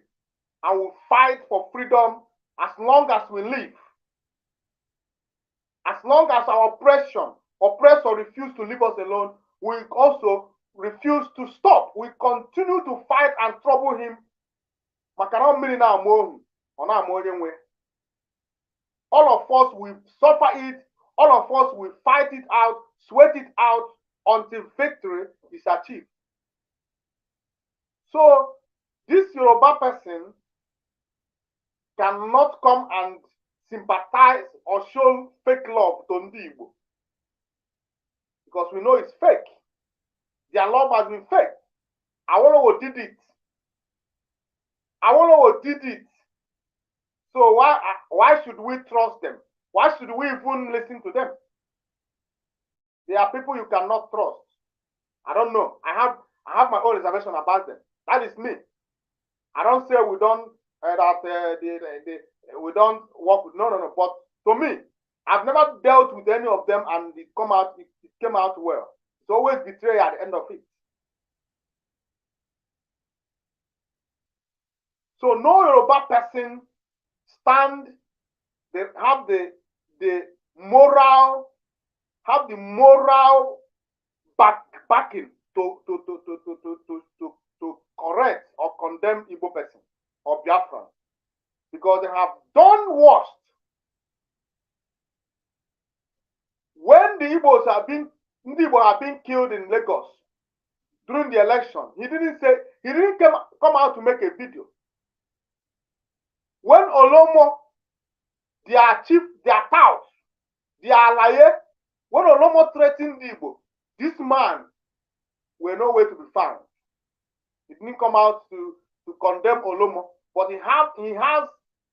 and will fight for freedom as long as we live. As long as our oppressor refuse to leave us alone, we also refuse to stop. We continue to fight and trouble him. All of us will suffer it. All of us will fight it out, sweat it out until victory is achieved. So This Yoruba person cannot come and sympathize or show fake love to Ndi Igbo, because we know it's fake. Their love has been fake. Awolowo did it. Awolowo did it. So why should we trust them? Why should we even listen to them? They are people you cannot trust. I don't know. I have my own reservation about them. That is me. I don't say we don't we don't work with, no. But to me, I've never dealt with any of them and it came out well. It's always betrayal at the end of it. So no Yoruba person have the moral backing to correct or condemn Igbo person or Biafra, because they have done worse. When the Igbos are being killed in Lagos during the election, he didn't come out to make a video. When Olomo, their chief, their cows, their alaye, when Olomo threatened Igbo, this man were nowhere to be found. He didn't come out to condemn Olomo, but he had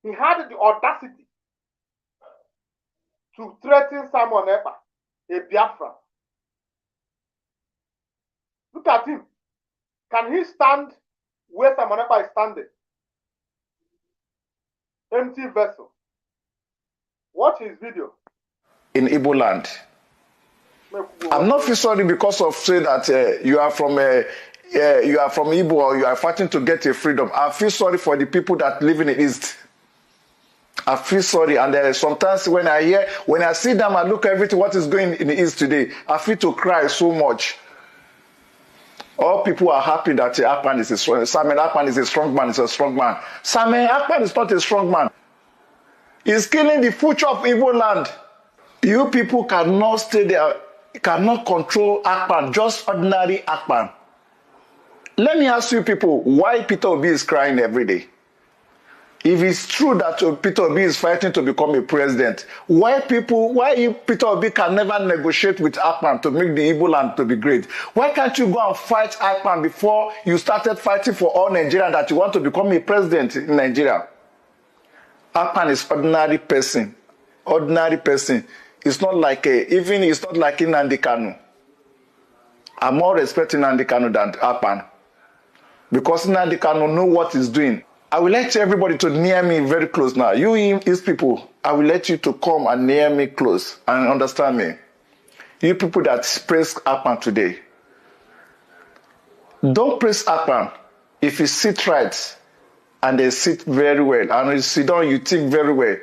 the audacity to threaten Simon Ekpa, a Biafra. Look at him. Can he stand where Simon Ekpa is standing? Empty vessel. Watch his video. In Igbo land. I'm not feel sorry because of say that you are from Igbo or you are fighting to get a freedom. I feel sorry for the people that live in the East. I feel sorry, and sometimes when I see them and look at everything what is going in the East today, I feel to cry so much. All people are happy that Akpan is a strong. Samuel Akpan is a strong man. He's a strong man. Samuel Akpan is not a strong man. He's killing the future of Igbo land. You people cannot stay there, cannot control Akpan, just ordinary Akpan. Let me ask you people, why Peter Obi is crying every day? If it's true that Peter Obi is fighting to become a president, why Peter Obi can never negotiate with Akpan to make the Igbo land to be great? Why can't you go and fight Akpan before you started fighting for all Nigerians that you want to become a president in Nigeria? Akpan is ordinary person. Ordinary person. It's not like it's not like in Nnamdi Kanu. I'm more respecting Nnamdi Kanu than Akpan. Because Nnamdi Kanu know what he's doing. I will let everybody to near me very close now. You East people, I will let you to come and near me close and understand me. You people that praise Akpan today, don't praise Akpan if you sit right and they sit very well and you sit down, you think very well.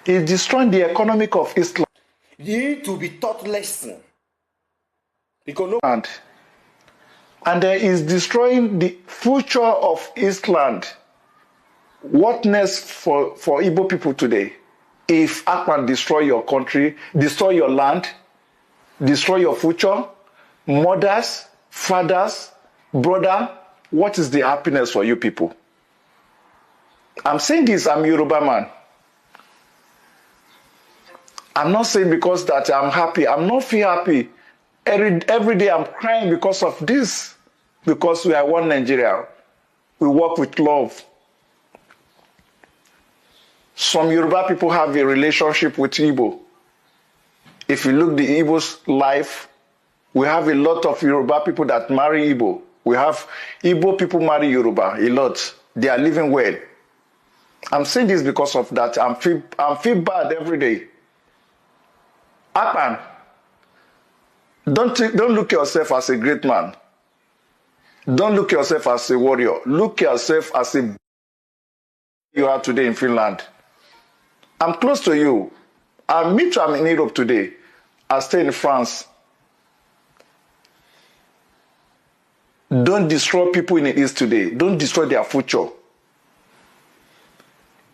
It's destroying the economic of Islam. You need to be taught lesson. Because and is destroying the future of Islam. What next for Igbo people today? If Akpan destroy your country, destroy your land, destroy your future, mothers, fathers, brother, what is the happiness for you people? I'm saying this, I'm Yoruba man. I'm not saying because that I'm happy. I'm not feel happy. Every day I'm crying because of this. Because we are one Nigeria. We work with love. Some Yoruba people have a relationship with Igbo. If you look the Igbo's life, we have a lot of Yoruba people that marry Igbo. We have Igbo people marry Yoruba a lot. They are living well. I'm saying this because of that. I feel bad every day. Akpan, don't look yourself as a great man. Don't look yourself as a warrior. Look yourself as a you are today in Finland. I'm close to you. I'm in Europe today. I stay in France. Don't destroy people in the East today. Don't destroy their future.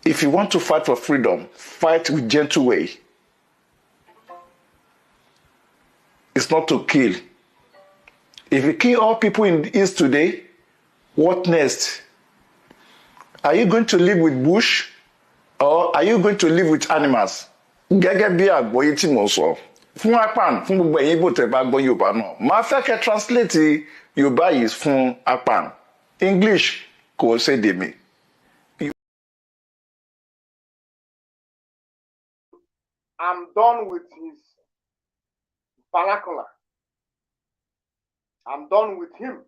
If you want to fight for freedom, fight with gentle way. It's not to kill. If you kill all people in the East today, what next? Are you going to live with bush or are you going to live with animals? Gẹ́gẹ́ bí àgbọ́yé tí mo sọ fún Akpan fún gbogbo ẹ̀yin bó tẹ́ bá gbọ́ Yorùbá náà máa fẹ́ kẹ́ translate Yorùbá yìí fún Akpan English kò ṣe dè mí. I'm done with his vernacular. I'm done with him.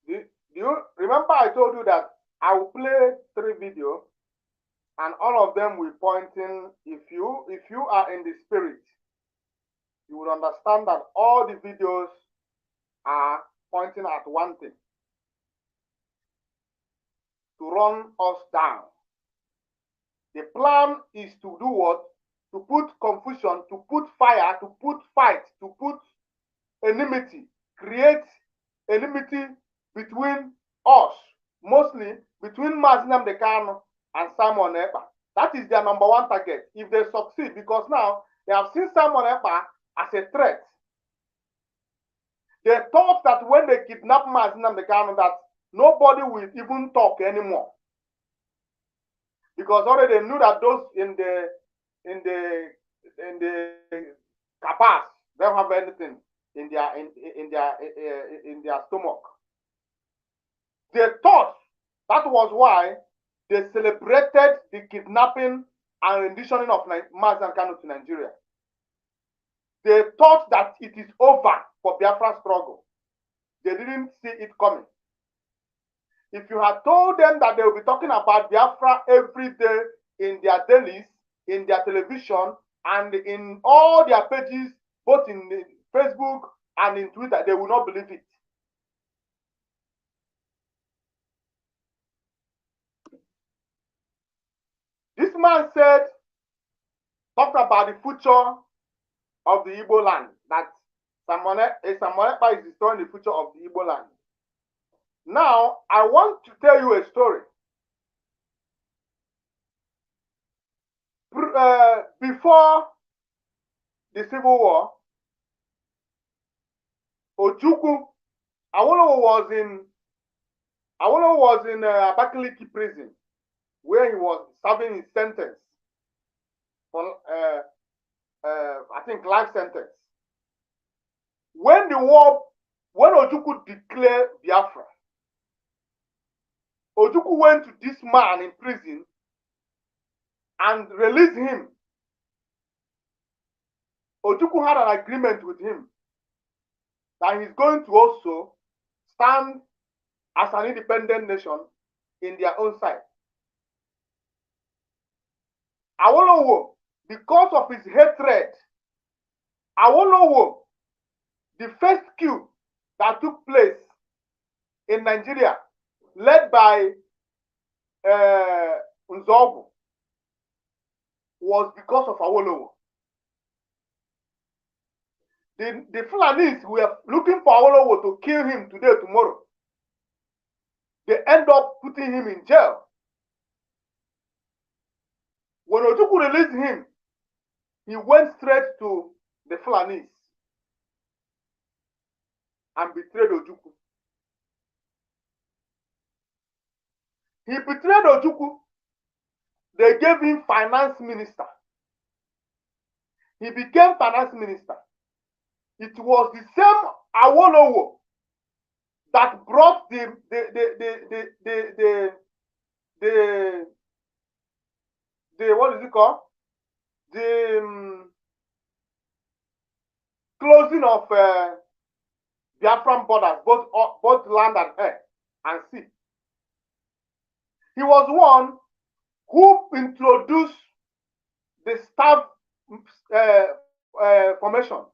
Do you remember I told you that I will play 3 videos and all of them will pointing, if you are in the spirit, you will understand that all the videos are pointing at one thing: to run us down. The plan is to do what? To put confusion, to put fire, to put fight, to put enmity, create enmity between us, mostly between Mazinam Dekano and Simon Ekpa. That is their number 1 target. If they succeed, because now they have seen Simon Ekpa as a threat. They thought that when they kidnapped Mazinam Dekano, that nobody will even talk anymore. Because already they knew that those in the capas don't have anything in their stomach. They thought that was why they celebrated the kidnapping and renditioning of Mazen Kanu to Nigeria. They thought that it is over for Biafra struggle. They didn't see it coming. If you had told them that they will be talking about Biafra every day in their dailies, in their television, and in all their pages, both in Facebook and in Twitter, they will not believe it. This man said, talked about the future of the Igbo land, that Simon Ekpa is destroying the future of the Igbo land. Now, I want to tell you a story. Before the Civil War, Ojukwu, Awolowo was in Abakaliki prison, where he was serving his sentence for, I think, life sentence. When Ojukwu declared Biafra, Ojukwu went to this man in prison and released him. Ojukwu had an agreement with him that he's going to also stand as an independent nation in their own side. Awolowo, because of his hatred, Awolowo, the first coup that took place in Nigeria, led by Nzogu, was because of Awolowo. The Fulanis were looking for Awolowo to kill him today, tomorrow. They end up putting him in jail. When Ojukwu released him, he went straight to the Fulanis and betrayed Ojukwu. He betrayed Ojukwu. They gave him finance minister. He became finance minister. It was the same Awolowo that brought the what is it called? The closing of Biafran borders, both land and air and sea. He was one who introduced the staff formation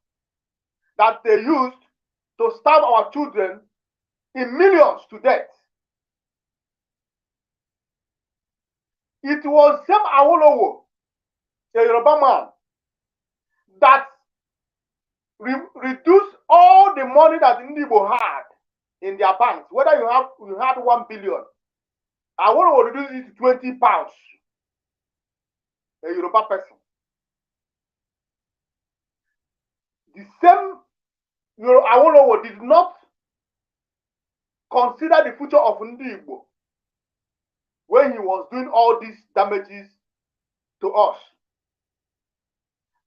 that they used to starve our children in millions to death. It was Sam Awolowo, a Yoruba man, that reduced all the money that Ndibo had in their banks. Whether you had 1 billion, Awolowo reduced it to 20 pounds. A Yoruba person. The same Awolowo did not consider the future of Ndi Igbo when he was doing all these damages to us?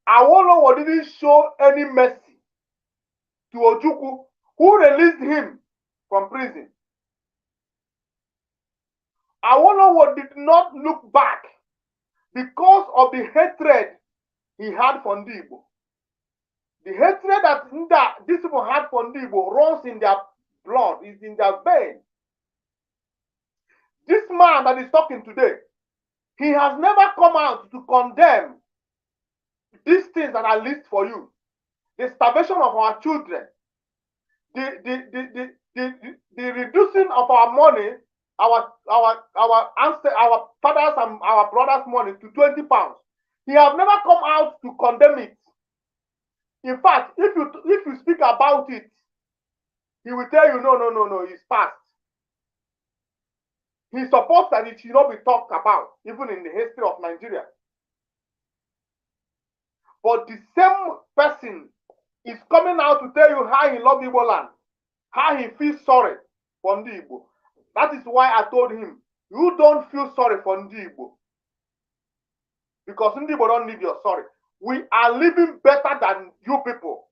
Awolowo didn't show any mercy to Ojukwu, who released him from prison. Awolowo did not look back because of the hatred he had for Ndi Igbo. The hatred that these people had for Ndi Igbo runs in their blood, is in their veins. This man that is talking today, he has never come out to condemn these things that are listed for you. The starvation of our children, the reducing of our money, our fathers and our brothers' money to 20 pounds. He has never come out to condemn it. In fact, if you speak about it, he will tell you, no, it's past. He supports that it should not be talked about, even in the history of Nigeria. But the same person is coming out to tell you how he loves Igbo land, how he feels sorry for Ndi Igbo. That is why I told him, you don't feel sorry for Ndi Igbo. Because Ndi Igbo don't need your sorry. We are living better than you people.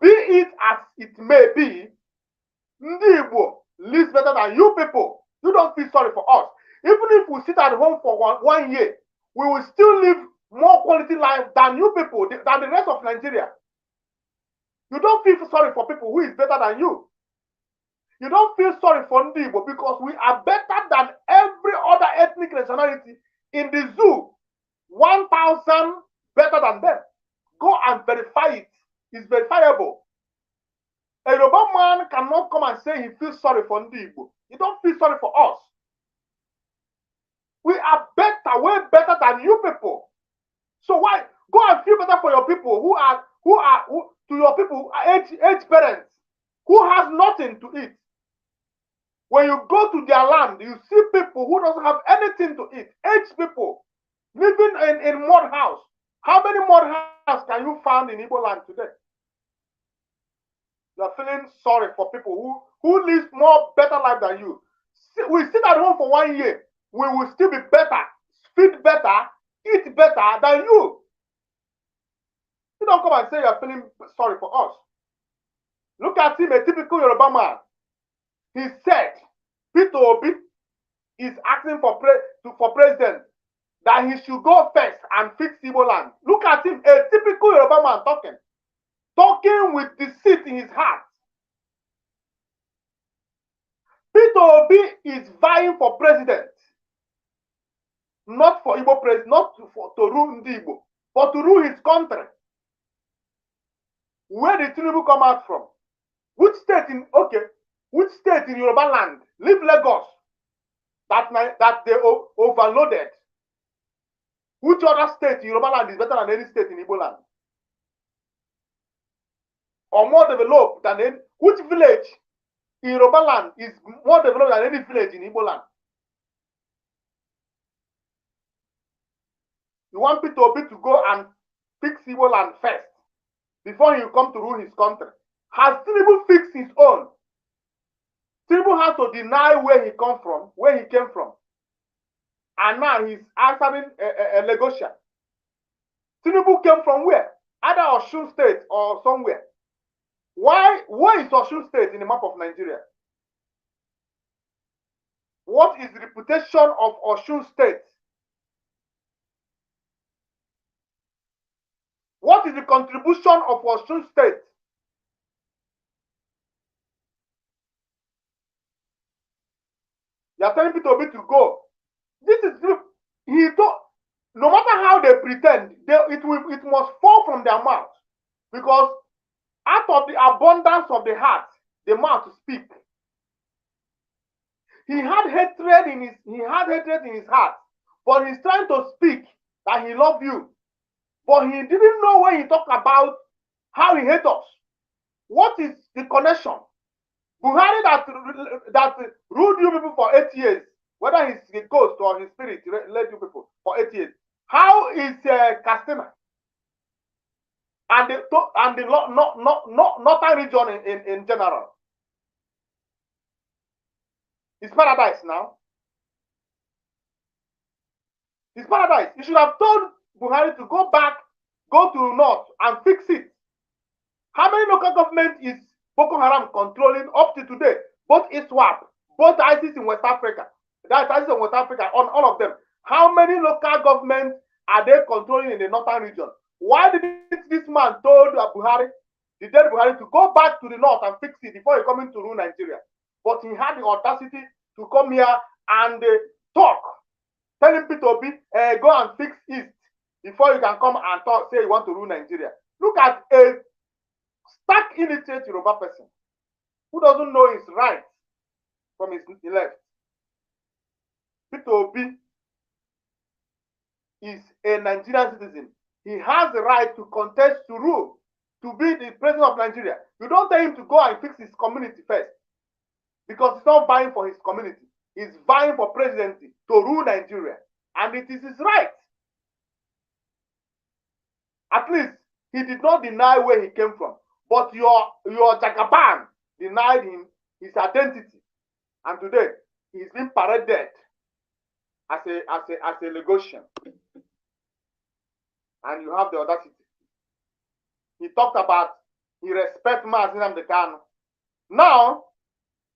Be it as it may be, Ndi Igbo lives better than you people. You don't feel sorry for us. Even if we sit at home for one year, we will still live more quality life than you people, than the rest of Nigeria. You don't feel sorry for people who is better than you. You don't feel sorry for Ndi Igbo because we are better than every other ethnic nationality in the zoo. 1,000 better than them. Go and verify it. It's verifiable. A Yoruba man cannot come and say he feels sorry for Ndi Igbo. He don't feel sorry for us. We are better, way better than you people. So why go and feel better for your people who to your people age parents who has nothing to eat. When you go to their land, you see people who doesn't have anything to eat. Aged people living in mud house. How many mud houses can you find in Igbo land today? You are feeling sorry for people who live more better life than you. We sit at home for 1 year. We will still be better, feed better, eat better than you. You don't come and say you are feeling sorry for us. Look at him, a typical Yoruba man. He said, Peter Obi is asking for president that he should go first and fix Igbo land. Look at him, a typical Yoruba man talking with deceit in his heart. Peter Obi is vying for president, not for Igbo president, not to rule Ndi Igbo, but to rule his country. Where did Tinubu come out from? Which state in Yoruba land? Leave Lagos that they overloaded. Which other state in Yoruba land is better than any state in Igbo land? Or more developed than any? Which village in Yoruba land is more developed than any village in Igbo land? You want Peter Obi to go and fix Igbo land first before he come to rule his country. Has Tinubu fixed his own? Tinubu has to deny where he came from. And now he's answering a negotiation. Tinubu came from where? Either Osun State or somewhere. Where is Osun State in the map of Nigeria? What is the reputation of Osun State? What is the contribution of Osun State? You are telling Peter Obi to go. This is no matter how they pretend, it must fall from their mouth, because out of the abundance of the heart, the mouth speaks. He had hatred in his heart, but he's trying to speak that he loves you. But he didn't know when he talked about how he hates us. What is the connection? Buhari that ruled you people for 8 years, whether he's a ghost or his spirit led you people for 8 years. How is Castina and the northern region in general? It's paradise now. It's paradise. You should have told Buhari to go back, go to North and fix it. How many local government is Boko Haram controlling up to today? Both ISWAP, both ISIS in West Africa. That's ISIS in West Africa, on all of them. How many local governments are they controlling in the northern region? Why didn't this man told Buhari, the dead Buhari, to go back to the north and fix it before he coming to rule Nigeria? But he had the audacity to come here and talk, telling Peter Obi, go and fix East before you can come and talk, say you want to rule Nigeria. Look at a stark illiterate Yoruba person who doesn't know his right from his left. Peter Obi is a Nigerian citizen. He has the right to contest to rule, to be the president of Nigeria. You don't tell him to go and fix his community first, because he's not vying for his community. He's vying for presidency to rule Nigeria, and it is his right. At least he did not deny where he came from, but your Jagaban denied him his identity, and today he's been paraded as a Lagosian. And you have the audacity. He talked about he respects Mazi Nnamdi Kanu. Now,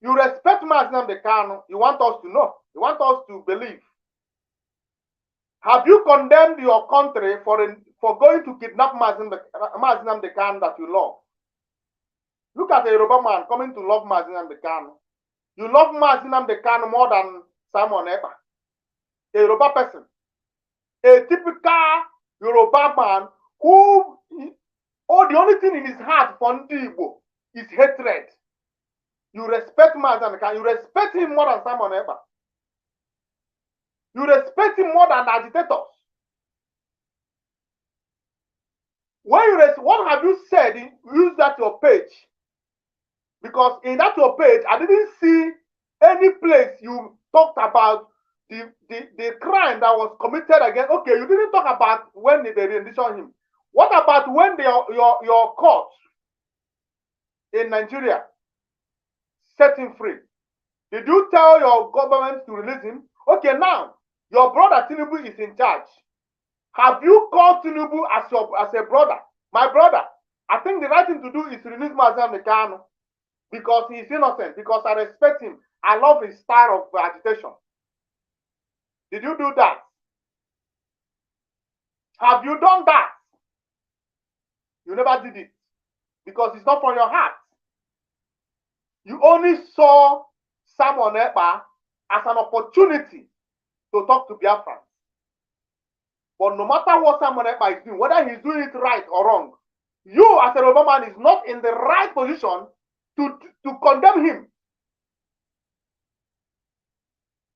you respect Mazi Nnamdi Kanu, you want us to know, you want us to believe. Have you condemned your country for going to kidnap Mazi Nnamdi Kanu that you love? Look at a Yoruba man coming to love Mazi Nnamdi Kanu. You love Mazi Nnamdi Kanu more than Simon Ekpa. A Yoruba person. A typical Yoruba man who, the only thing in his heart for Ndi Igbo is hatred. You respect Mazi Nnamdi Kanu. You respect him more than Simon Ekpa. You respect him more than agitators. What have you said? Use that your page. Because in that your page, I didn't see any place you talked about the crime that was committed against. Okay, you didn't talk about when they renditioned him. What about when your court in Nigeria set him free? Did you tell your government to release him? Okay, now your brother Tinubu is in charge. Have you called Tinubu as a brother? My brother, I think the right thing to do is to release Mazi Nnamdi Kanu because he is innocent, because I respect him. I love his style of agitation. Did you do that? Have you done that? You never did it because it's not from your heart. You only saw Simon Ekpa as an opportunity to talk to Biafrans. But no matter what Simon Ekpa is doing, whether he's doing it right or wrong, you as a Yoruba man is not in the right position to condemn him.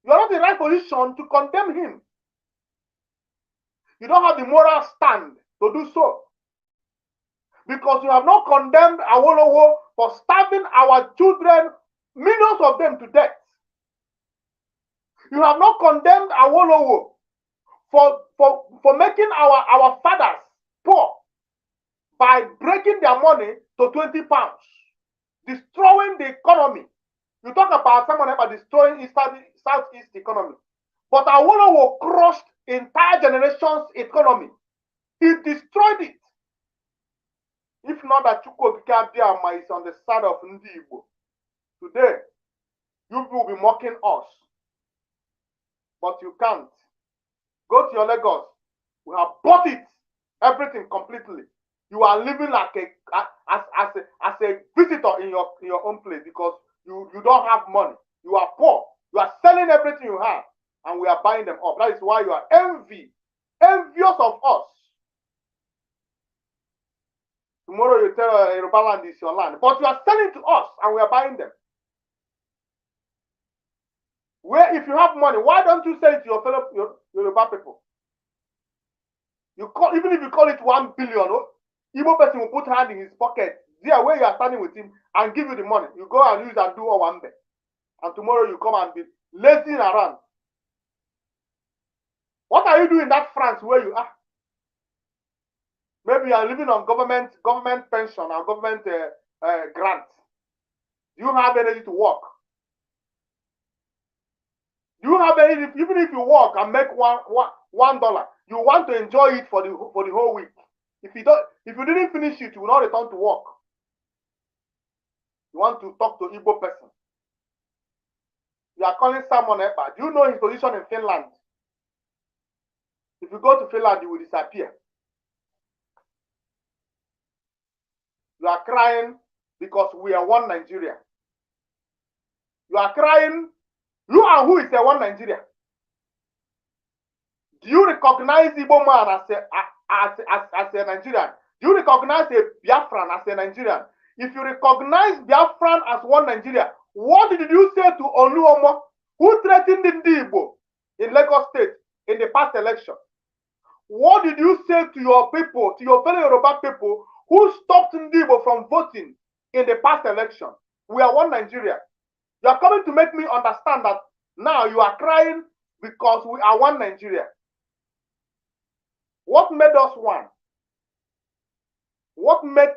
You are not in the right position to condemn him. You don't have the moral stand to do so. Because you have not condemned Awolowo for starving our children, millions of them, to death. You have not condemned Awolowo for making our fathers poor by breaking their money to 20 pounds, destroying the economy. You talk about someone about destroying Southeast economy. But Awolowo crushed entire generation's economy. He destroyed it. If not that Chukwu Okike Abiyama is on the side of Ndi Igbo, today, you will be mocking us. But you can't. Go to your Lagos. We have bought it. Everything completely. You are living like as a visitor in your own place because you don't have money. You are poor. You are selling everything you have, and we are buying them up. That is why you are envious of us. Tomorrow you tell Yoruba land is your land, but you are selling to us, and we are buying them. Where if you have money, why don't you sell it to your fellow Yoruba people? Even if you call it 1 billion, Igbo person will put hand in his pocket there where you are standing with him and give you the money. You go and use and do all one day. And tomorrow you come and be lazing around. What are you doing in that France where you are? Maybe you are living on government pension or government grant. Do you have energy to work? Do you have any? Even if you work and make $1, you want to enjoy it for the whole week. If you didn't finish it, you will not return to work. You want to talk to Igbo person. You are calling someone Epa. Do you know his position in Finland? If you go to Finland, you will disappear. You are crying because we are one Nigeria. You are crying. You are who is a one Nigeria? Do you recognize Igbo man as a Nigerian? Do you recognize a Biafran as a Nigerian? If you recognize Biafran as one Nigeria, what did you say to Oluomo, who threatened Ndi Igbo in Lagos State in the past election? What did you say to your people, to your fellow Yoruba people, who stopped Ndi Igbo from voting in the past election? We are one Nigeria. You are coming to make me understand that now you are crying because we are one Nigeria. What made us one? What make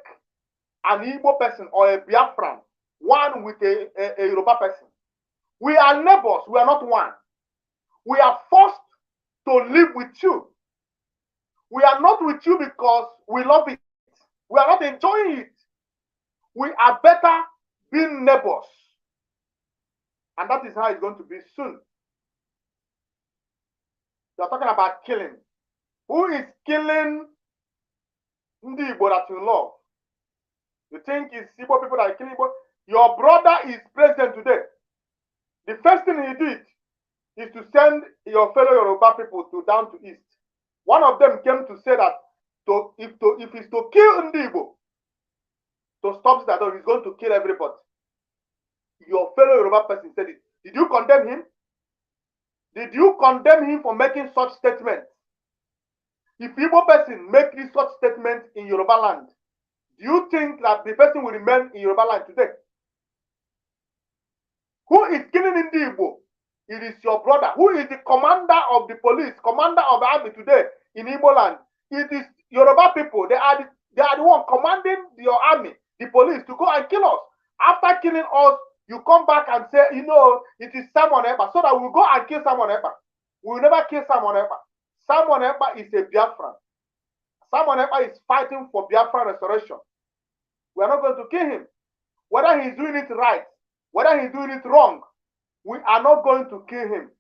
an Igbo person or a Biafran one with a Yoruba person? We are neighbors. We are not one. We are forced to live with you. We are not with you because we love it. We are not enjoying it. We are better being neighbors. And that is how it's going to be soon. You're talking about killing. Who is killing Ndi Igbo that you love? You think it's Igbo people that are killing Igbo? Your brother is president today. The first thing he did is to send your fellow Yoruba people down to east. One of them came to say that if it's to kill Ndi Igbo, to stop that, he's going to kill everybody. Your fellow Yoruba person said it. Did you condemn him? Did you condemn him for making such statements? If Igbo person make this such statement in Yoruba land, do you think that the person will remain in Yoruba land today? Who is killing Ndi Igbo? It is your brother. Who is the commander of the police, commander of the army today in Igbo land? It is Yoruba people. They are the one commanding your army, the police, to go and kill us. After killing us, you come back and say, you know, it is Simon Ekpa, so that we'll go and kill Simon Ekpa. We will never kill Simon Ekpa. Simon Ekpa is a Biafran. Simon Ekpa is fighting for Biafran restoration. We are not going to kill him. Whether he's doing it right, whether he's doing it wrong, we are not going to kill him.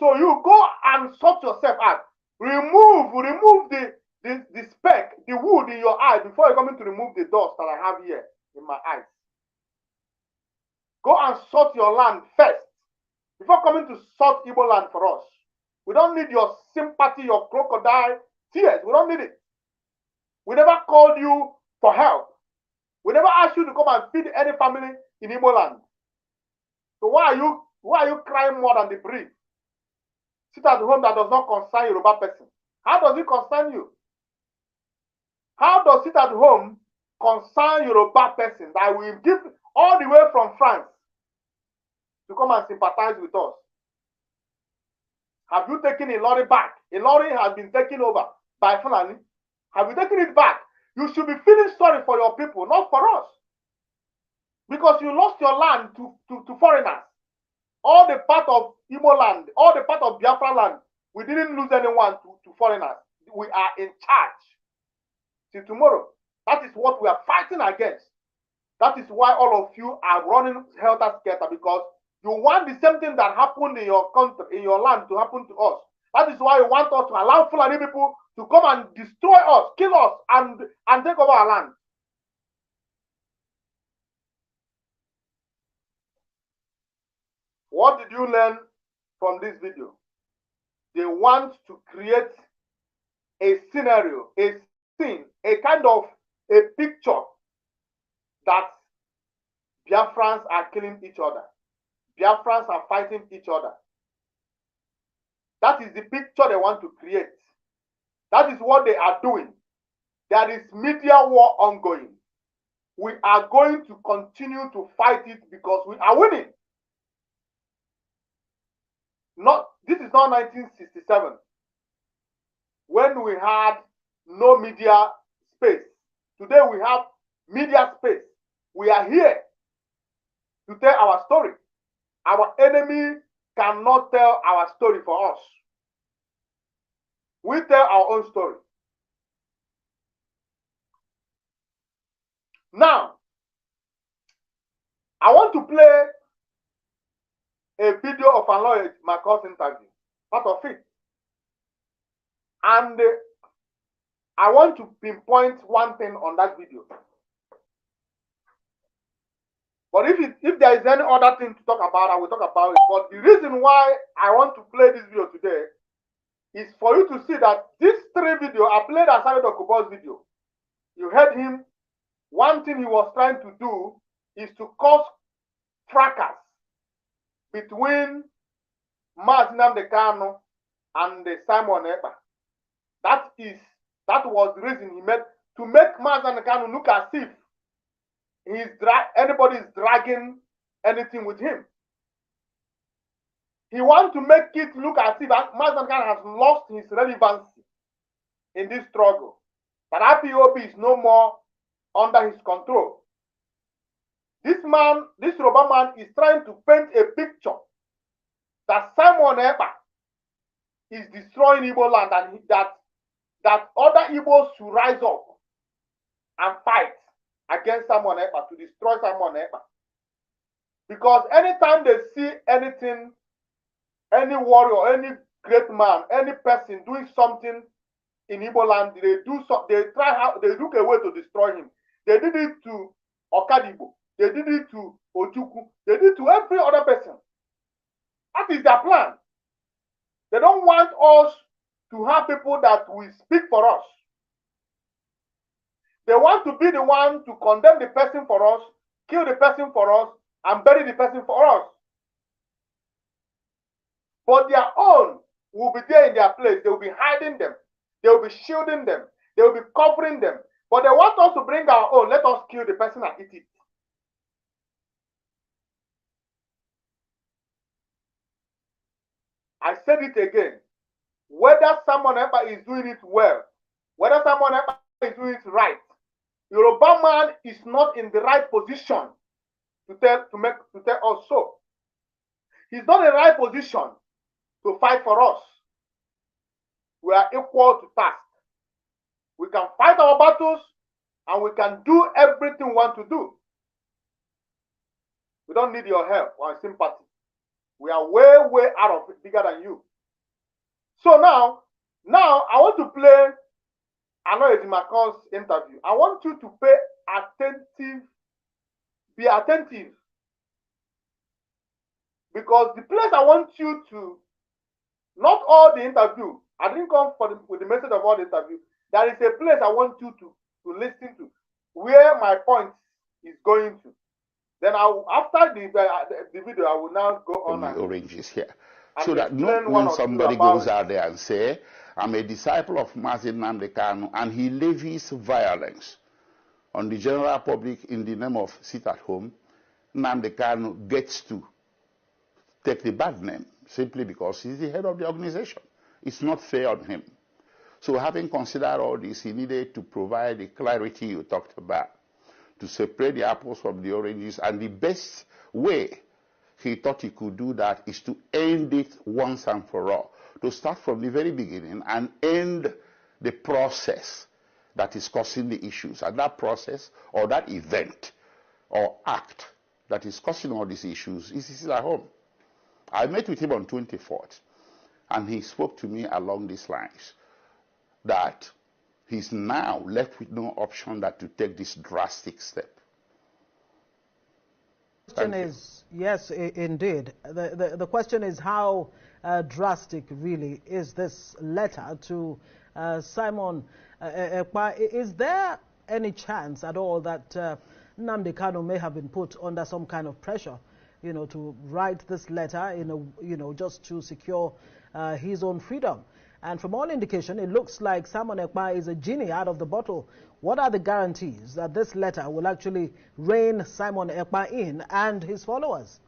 So you go and sort yourself out. Remove the speck, the wood in your eye before you're coming to remove the dust that I have here in my eyes. Go and sort your land first before coming to sort Igbo land for us. We don't need your sympathy, your crocodile tears. We don't need it. We never called you for help. We never asked you to come and feed any family in Igbo land. So why are you crying more than the brief? Sit at home that does not concern Yoruba person. How does it concern you? How does sit at home concern Yoruba person that will give all the way from France to come and sympathize with us? Have you taken Ilori back? Ilori has been taken over by Fulani. Have you taken it back? You should be feeling sorry for your people, not for us. Because you lost your land to foreigners. All the part of Igbo land, all the part of Biafra land, we didn't lose anyone to foreigners. We are in charge. Till tomorrow. That is what we are fighting against. That is why all of you are running helter-skelter, because you want the same thing that happened in your country, in your land, to happen to us. That is why you want us to allow Fulani people to come and destroy us, kill us, and take over our land. What did you learn from this video? They want to create a scenario, a scene, a kind of a picture that Biafrans are killing each other. Biafrans are fighting each other. That is the picture they want to create. That is what they are doing. There is media war ongoing. We are going to continue to fight it because we are winning. This is not 1967, when we had no media space. Today we have media space. We are here to tell our story. Our enemy cannot tell our story for us. We tell our own story. Now, I want to play a video of Aloy Marcos interview, part of it. And I want to pinpoint one thing on that video. But if there is any other thing to talk about, I will talk about it. But the reason why I want to play this video today is for you to see that these three videos, I played Asare Dokubo's video. You heard him. One thing he was trying to do is to cause fracas between Mazinam Dekano and Simon Ekpa. That was the reason he made, to make Mazinam Dekano look as if anybody is dragging anything with him. He wants to make it look as if Mazinam Dekano has lost his relevancy in this struggle. That IPOB is no more under his control. This Yoruba man is trying to paint a picture that Simon Ekpa is destroying Igbo land, and that other Igbos should rise up and fight against Simon Ekpa, to destroy Simon Ekpa. Because anytime they see anything, any warrior, any great man, any person doing something in Igbo land, they look a way to destroy him. They did it to Okadibo. They did it to Ojuku. They did it to every other person. That is their plan. They don't want us to have people that will speak for us. They want to be the one to condemn the person for us, kill the person for us, and bury the person for us. But their own will be there in their place. They will be hiding them. They will be shielding them. They will be covering them. But they want us to bring our own. Let us kill the person and eat it. I said it again. Whether someone Ekpa is doing it well, whether someone Ekpa is doing it right, Yoruba man is not in the right position to tell us so. He's not in the right position to fight for us. We are equal to task. We can fight our battles and we can do everything we want to do. We don't need your help or sympathy. We are way, way out of it, bigger than you. So now I want to play Aloy Marcos interview. I want you to be attentive. Because the place I want you to, not all the interview, I didn't come with the message of all the interview. There is a place I want you to listen to, where my point is going to. Then after the video, I will now go on the oranges here. and So that not when somebody goes out there and say, I'm a disciple of Mazi Nnamdi Kanu, and he levies violence on the general public in the name of sit at home, Nnamdi Kanu gets to take the bad name simply because he's the head of the organization. It's not fair on him. So having considered all this, he needed to provide the clarity you talked about, to separate the apples from the oranges, and the best way he thought he could do that is to end it once and for all, to start from the very beginning and end the process that is causing the issues. And that process or that event or act that is causing all these issues is at home. I met with him on 24th, and he spoke to me along these lines, that he's now left with no option but to take this drastic step. The question is, yes, indeed. The question is how drastic really is this letter to Simon Ekpa? Is there any chance at all that Nnamdi Kanu may have been put under some kind of pressure, to write this letter, just to secure his own freedom? And from all indication, it looks like Simon Ekpa is a genie out of the bottle. What are the guarantees that this letter will actually rein Simon Ekpa in and his followers?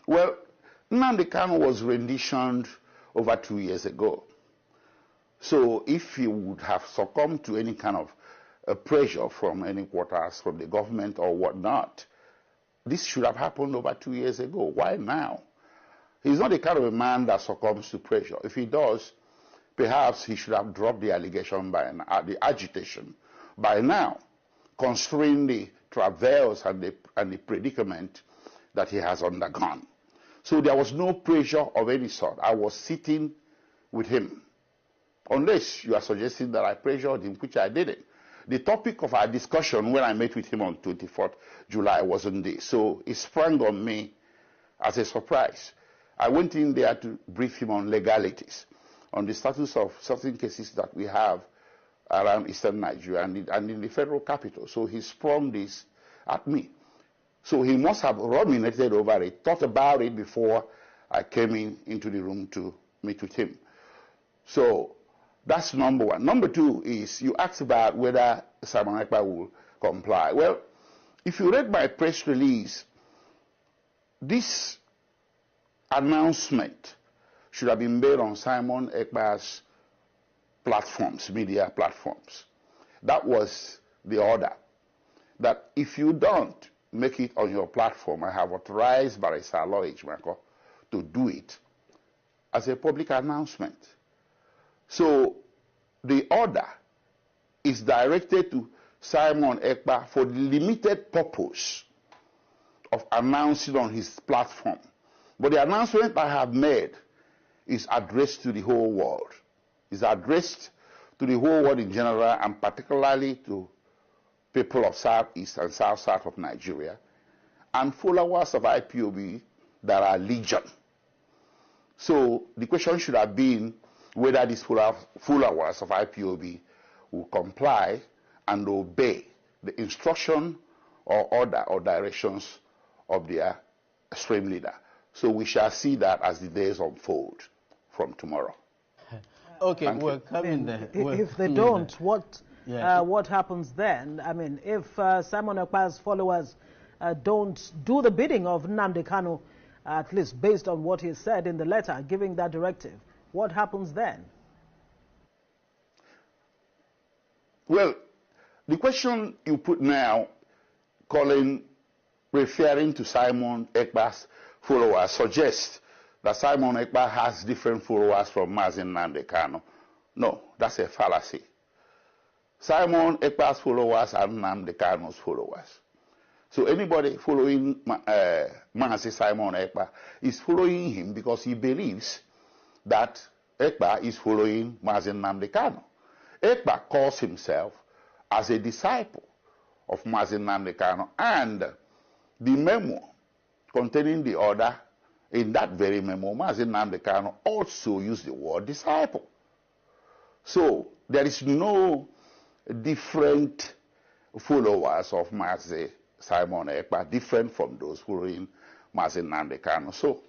Well, Nnamdi Kanu was renditioned over 2 years ago. So if he would have succumbed to any kind of pressure from any quarters, from the government or whatnot, this should have happened over 2 years ago. Why now? He's not the kind of a man that succumbs to pressure. If he does, perhaps he should have dropped the allegation by the agitation by now, considering the travails and the predicament that he has undergone. So there was no pressure of any sort. I was sitting with him. Unless you are suggesting that I pressured him, which I didn't. The topic of our discussion when I met with him on 24th July wasn't this. So it sprang on me as a surprise. I went in there to brief him on legalities, on the status of certain cases that we have around eastern Nigeria and in the federal capital. So he sprung this at me. So he must have ruminated over it, thought about it before I came into the room to meet with him. So that's number one. Number two is you asked about whether Simon Ekpa will comply. Well, if you read my press release, this announcement should have been made on Simon Ekpa's platforms, media platforms. That was the order. That if you don't make it on your platform, I have authorized Barrister Lloyd Ejimako to do it as a public announcement. So the order is directed to Simon Ekpa for the limited purpose of announcing on his platform. But the announcement I have made is addressed to the whole world. It's addressed to the whole world in general and particularly to people of Southeast and South of Nigeria and followers of IPOB that are legion. So the question should have been whether these followers of IPOB will comply and obey the instruction or order or directions of their extreme leader. So we shall see that as the days unfold from tomorrow. Okay, we're coming there. If they don't, what happens then? I mean, if Simon Ekpa's followers don't do the bidding of Nnamdi Kanu, at least based on what he said in the letter giving that directive, what happens then? Well, the question you put now, Colin, referring to Simon Ekpa's followers, suggests that Simon Ekpa has different followers from Mazin Nnamdi Kanu. No, that's a fallacy. Simon Ekpa's followers are Nnamdi Kanu's followers. So anybody following Mazi Simon Ekpa is following him because he believes that Ekpa is following Mazi Nnamdi Kanu. Ekpa calls himself as a disciple of Mazi Nnamdi Kanu, and the memo containing the order, in that very memo, Mazi Nnamdi Kanu also used the word disciple. So there is no different followers of Mazi Simon Ekpa, different from those following Mazi Nnamdi Kanu. So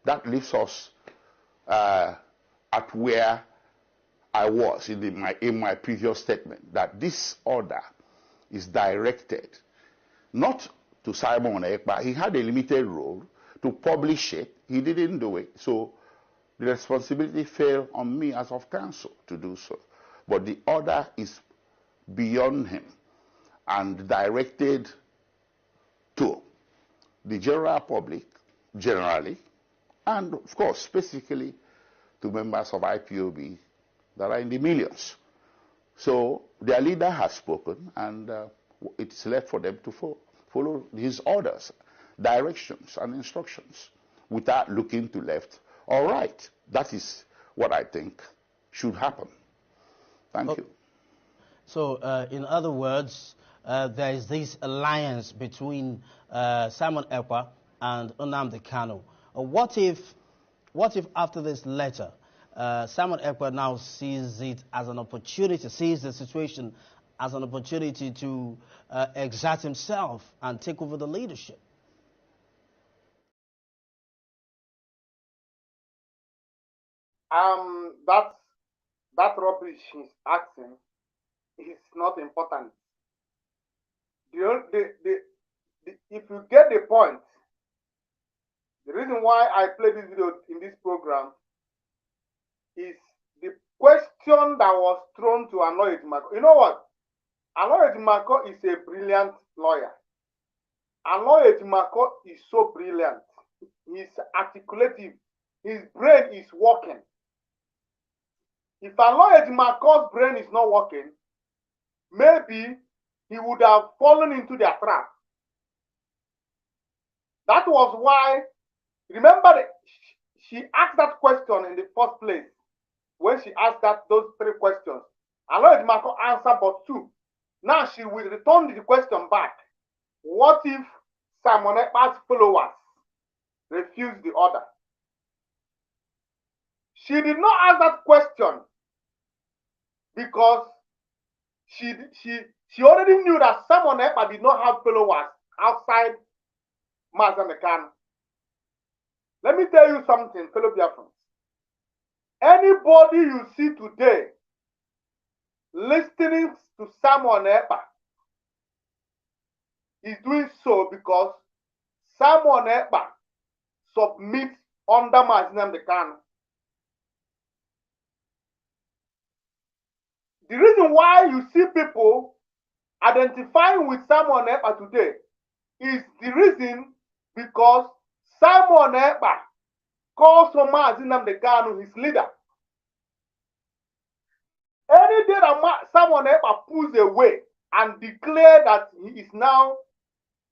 that leaves us at where I was in my previous statement, that this order is directed not to Simon Ekpa. He had a limited role to publish it. He didn't do it. So the responsibility fell on me as of counsel to do so. But the order is beyond him and directed to the general public generally, and of course specifically to members of IPOB that are in the millions. So their leader has spoken, and it's left for them to follow his orders, directions and instructions without looking to left or right. That is what I think should happen. Thank you. So in other words, there is this alliance between Simon Ekpa and Nnamdi Kanu. What if after this letter, Simon Ekpa now sees it as an opportunity, sees the situation as an opportunity to exert himself and take over the leadership? That rubbish he's asking is not important. If you get the point, the reason why I play this video in this program is the question that was thrown to Anoye Ejimako. You know what? Anoye Ejimako is a brilliant lawyer. Aloy Ejimako is so brilliant. He's articulative. His brain is working. If Aloy Ejimako's brain is not working, maybe he would have fallen into their trap. That was why, remember, that she asked that question in the first place. When she asked those 3 questions, Aloy Ejimako answered but 2. Now she will return the question back. What if Simon Ekpa's followers refuse the order? She did not ask that question because she already knew that Simon Ekpa did not have followers outside Mazen Kanu. Let me tell you something, fellow Biafrans. Anybody you see today listening to Simon Ekpa is doing so because Simon Ekpa submits under Mazen Kanu. The reason why you see people identifying with Simon Ekpa today is the reason because Simon Ekpa calls Mazen Kanu his leader. Any day that Simon Ekpa pulls away and declares that he is now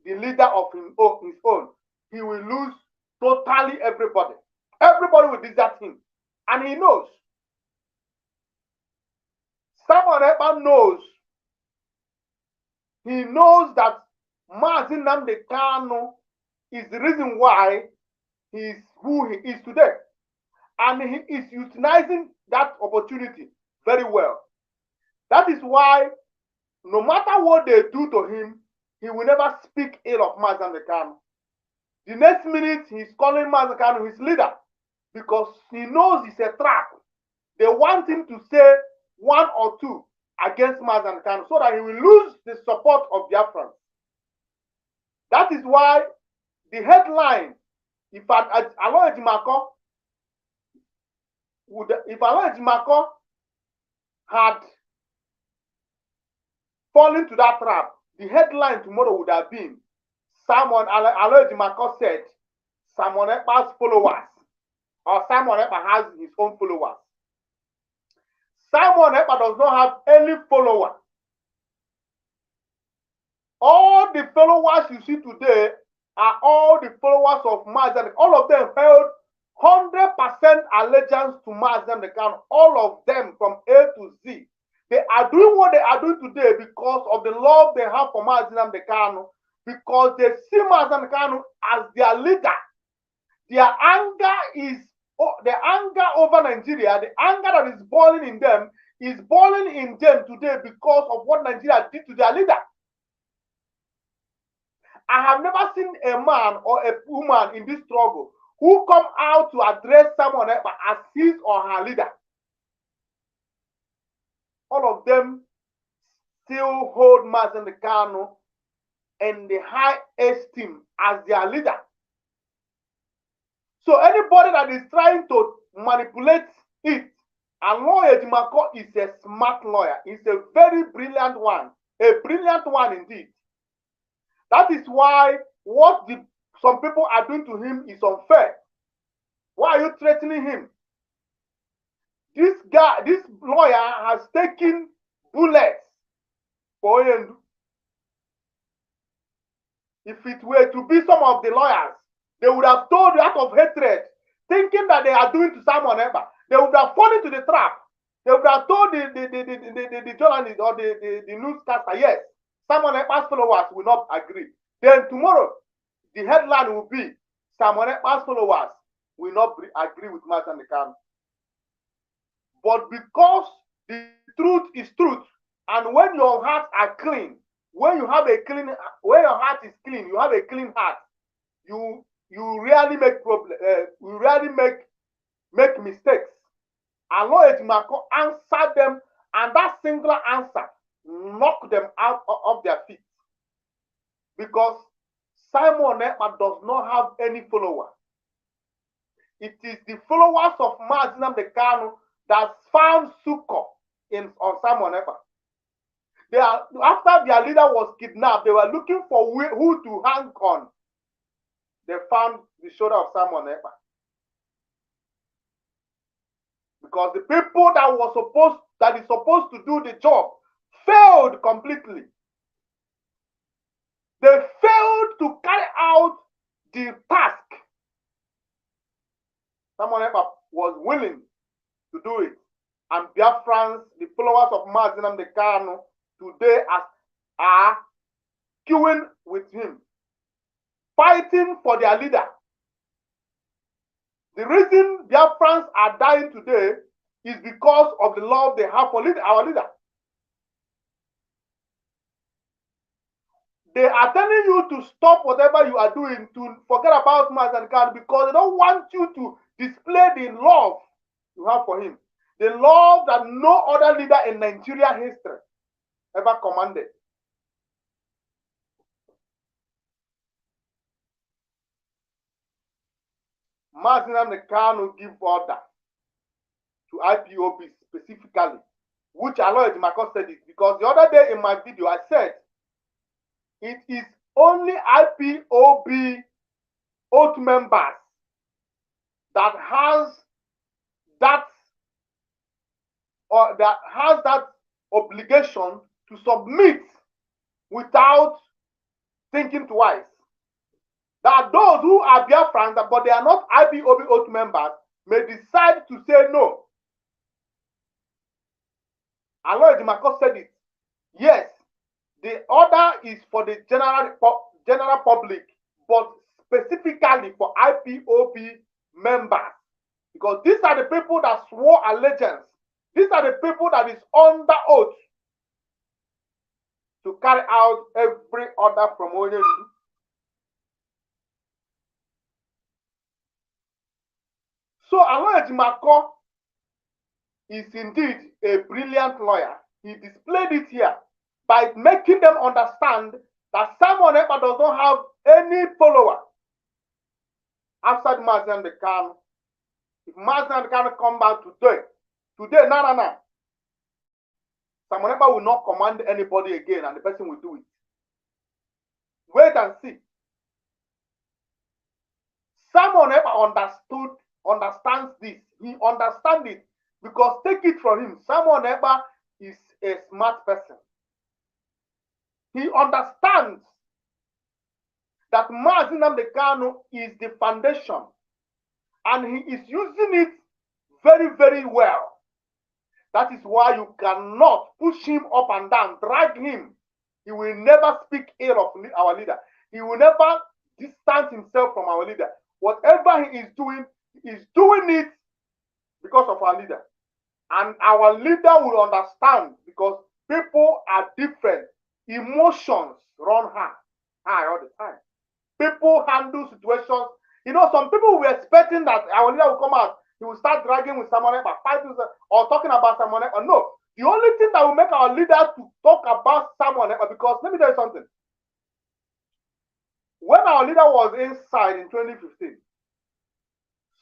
the leader of his own, he will lose totally everybody. Everybody will desert him. And he knows. Simon Ekpa knows. He knows that Mazen Kanu is the reason why he is who he is today. And he is utilizing that opportunity very well. That is why no matter what they do to him, he will never speak ill of Mazen Kanu. The next minute, he's calling Mazen Kanu his leader because he knows it's a trap. They want him to say 1 or 2 against Mazen Kanu so that he will lose the support of Biafrans. That is why the headline, if Aloy Ejimako had fallen to that trap, the headline tomorrow would have been Aloy Ejimako said Simon Ekpa's followers, or Simon Ekpa has his own followers. Simon Ekpa does not have any follower. All the followers you see today are all the followers of Mazen. All of them held 100% allegiance to Mazen Kanu. All of them from A to Z. They are doing what they are doing today because of the love they have for Mazen Kanu, because they see Mazen Kanu as their leader. Their anger over Nigeria, the anger that is boiling in them is boiling in them today because of what Nigeria did to their leader. I have never seen a man or a woman in this struggle who come out to address someone as his or her leader. All of them still hold Mazen Kanu in the high esteem as their leader. So anybody that is trying to manipulate it, Aloy Ejimako is a smart lawyer. He's a very brilliant one. A brilliant one indeed. That is why what some people are doing to him is unfair. Why are you threatening him? This lawyer has taken bullets for Oyendu. If it were to be some of the lawyers, they would have told you out of hatred, thinking that they are doing to Simon Ekpa. They would have fallen into the trap. They would have told the journalist or the newscaster, yes, Simon Ekpa's followers will not agree. Then tomorrow, the headline will be Simon Ekpa's followers will not agree with Mazen Kanu. But because the truth is truth, and when your hearts are clean, when your heart is clean, you have a clean heart, you rarely make problems. You rarely make mistakes. Aloy Ejimako answered them, and that singular answer knocked them out of their feet. Because Simon Ekpa does not have any follower. It is the followers of Mazen Kanu that found succor on Simon Ekpa. After their leader was kidnapped, they were looking for who to hang on. They found the shoulder of Simon Ekpa. Because the people that is supposed to do the job failed completely. They failed to carry out the task. Simon Ekpa was willing to do it. And Biafrans, the followers of Nnamdi Kanu, today are queuing with him, fighting for their leader. The reason Biafrans are dying today is because of the love they have for our leader. They are telling you to stop whatever you are doing, to forget about Nnamdi Kanu, because they don't want you to display the love you have for him. The love that no other leader in Nigeria history ever commanded. Nnamdi Kanu give order to IPOB specifically, which Aloy Ejimakor said it, because the other day in my video I said it is only IPOB oath members that has that obligation to submit without thinking twice. That those who are Biafrans, but they are not IPOB oath members, may decide to say no. Aloy Ejimakor said it. Yes, the order is for the general public, but specifically for IPOB members. Because these are the people that swore allegiance. These are the people that is under oath to carry out every order from Onyendu. So Aloy Ejimakor is indeed a brilliant lawyer. He displayed it here by making them understand that Simon Ekpa does not have any follower outside Nnamdi Kanu. If Nnamdi Kanu come back today, no. Simon Ekpa will not command anybody again, and the person will do it. Wait and see. Simon Ekpa understands this. He understands it because take it from him. Simon Ekpa is a smart person. He understands that Nnamdi Kanu is the foundation, and he is using it very, very well. That is why you cannot push him up and down, drag him. He will never speak ill of our leader. He will never distance himself from our leader. Whatever he is doing it because of our leader. And our leader will understand, because people are different. Emotions run high all the time. People handle situations. You know, some people were expecting that our leader will come out. He will start dragging with Simon Ekpa, fighting or talking about Simon Ekpa. No. The only thing that will make our leader to talk about Simon Ekpa, because let me tell you something. When our leader was inside in 2015,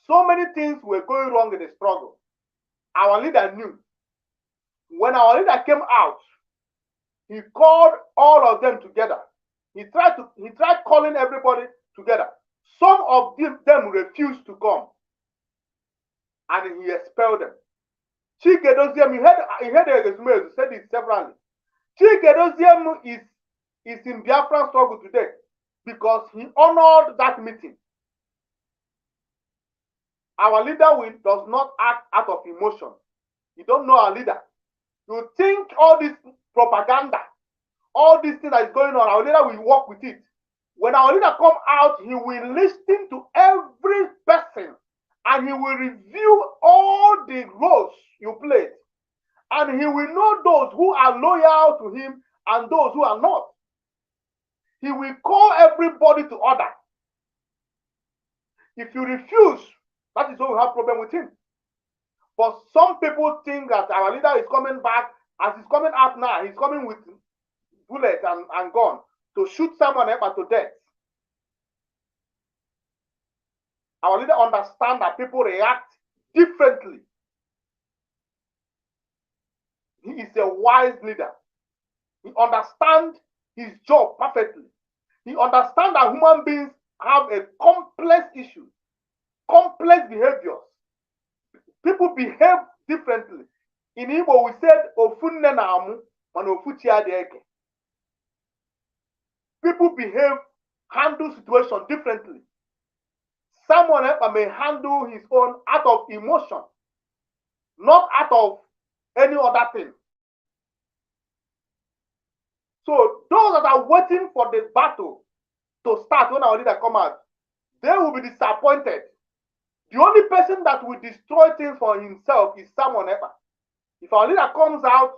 so many things were going wrong in the struggle. Our leader knew. When our leader came out, he called all of them together. He tried calling everybody together. Some of them refused to come, and he expelled them. Chike Doziem, he heard the said it severally. Chike Doziem is in Biafra struggle today because he honored that meeting. Our leader does not act out of emotion. You don't know our leader. You think all this propaganda, all this thing that is going on, our leader will work with it. When our leader come out, he will listen to every person, and he will review all the roles you played. And he will know those who are loyal to him and those who are not. He will call everybody to order. If you refuse, that is why we have problem with him. But some people think that our leader is coming back. As he's coming out now, he's coming with bullets and gun to shoot someone Ekpa to death. Our leader understands that people react differently. He is a wise leader. He understands his job perfectly. He understands that human beings have a complex issue, complex behaviors. People behave differently. In Igbo, we said, Ofunne na amu, man ofuchi adeke. People behave, handle situation differently. Someone else may handle his own out of emotion, not out of any other thing. So those that are waiting for the battle to start when our leader come out, they will be disappointed. The only person that will destroy things for himself is someone else. If our leader comes out,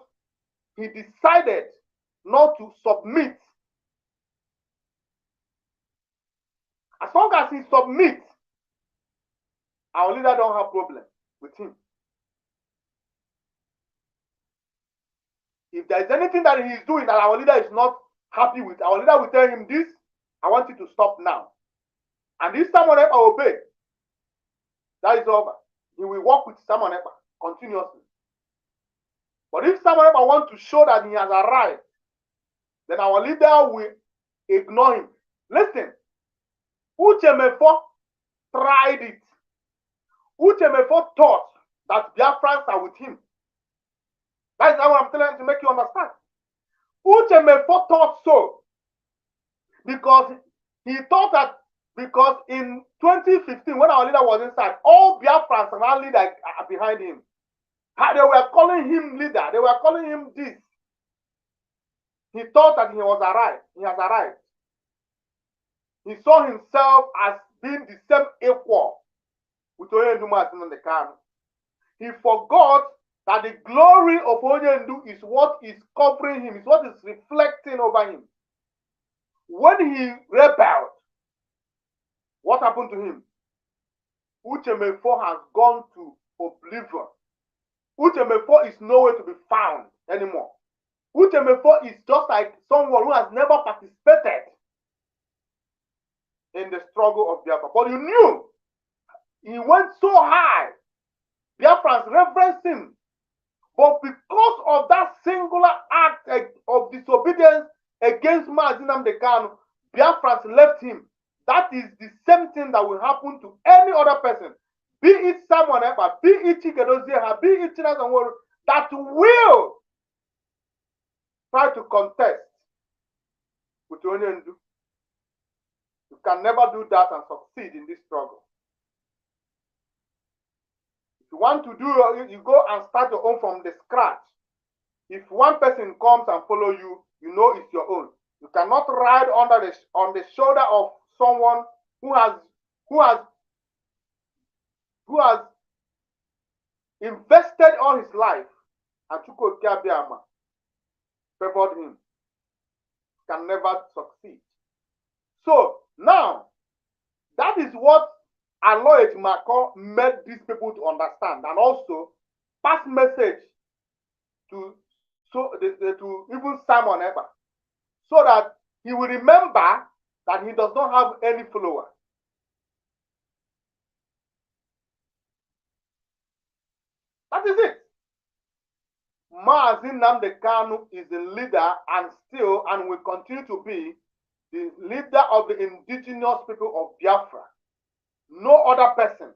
he decided not to submit. As long as he submits, our leader don't have problem with him. If there is anything that he is doing that our leader is not happy with, our leader will tell him this, I want you to stop now. And if someone else obey, that is over. He will work with someone else continuously. But if someone else wants to show that he has arrived, then our leader will ignore him. Listen, Uchemefo tried it. Uchemefo thought that Biafrans are with him. That is what I'm telling to make you understand. Uchemefo thought so because he thought that because in 2015, when our leader was inside, all Biafrans and our leader are behind him. They were calling him leader. They were calling him this. He thought that he was arrived. He has arrived. He saw himself as being the same equal with Onyendu in the camp. He forgot that the glory of Onyendu is what is covering him, is what is reflecting over him. When he rebelled, what happened to him? Uchemefo has gone to oblivion. Uchemefo is nowhere to be found anymore. Uchemefo is just like someone who has never participated in the struggle of Biafra. But you knew he went so high. Biafrans reverenced him. But because of that singular act of disobedience against Nnamdi Kanu, Biafrans left him. That is the same thing that will happen to any other person. Be it someone else, be it Chikedozie, be it Chinasa, that will try to contest with Onyendu. You can never do that and succeed in this struggle. If you want to do, you go and start your own from the scratch. If one person comes and follow you, you know it's your own. You cannot ride on the shoulder of someone who has invested all his life and Chuko Kiabiama favored him. Can never succeed. So now, that is what Aloy Mako made these people to understand and also pass message to even Simon Eber, so that he will remember that he does not have any follower. That is it. Maazị Nnamdi Kanu is the leader and still and will continue to be the leader of the indigenous people of Biafra. No other person,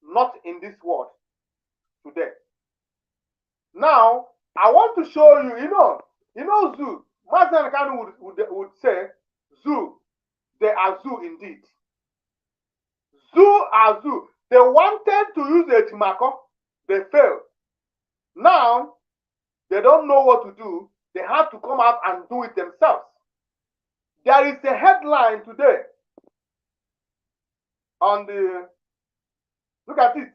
not in this world today. Now, I want to show you, you know Zoo. Maazị Nnamdi Kanu would say, Zoo, they are Zoo indeed. Zoo are Zoo. They wanted to use the Ejimako, they failed. Now, they don't know what to do. They have to come out and do it themselves. There is a headline today on the, look at it.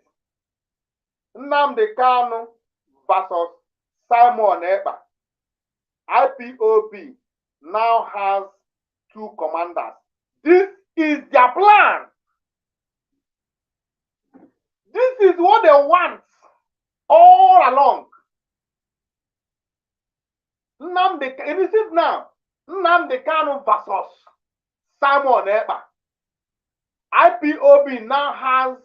Nnamdi Kanu versus Simon Ekpa. IPOB now has 2 commanders. This is their plan. This is what they want all along. It is it now. Nnamdi Kanu versus Simon Ekpa. IPOB now has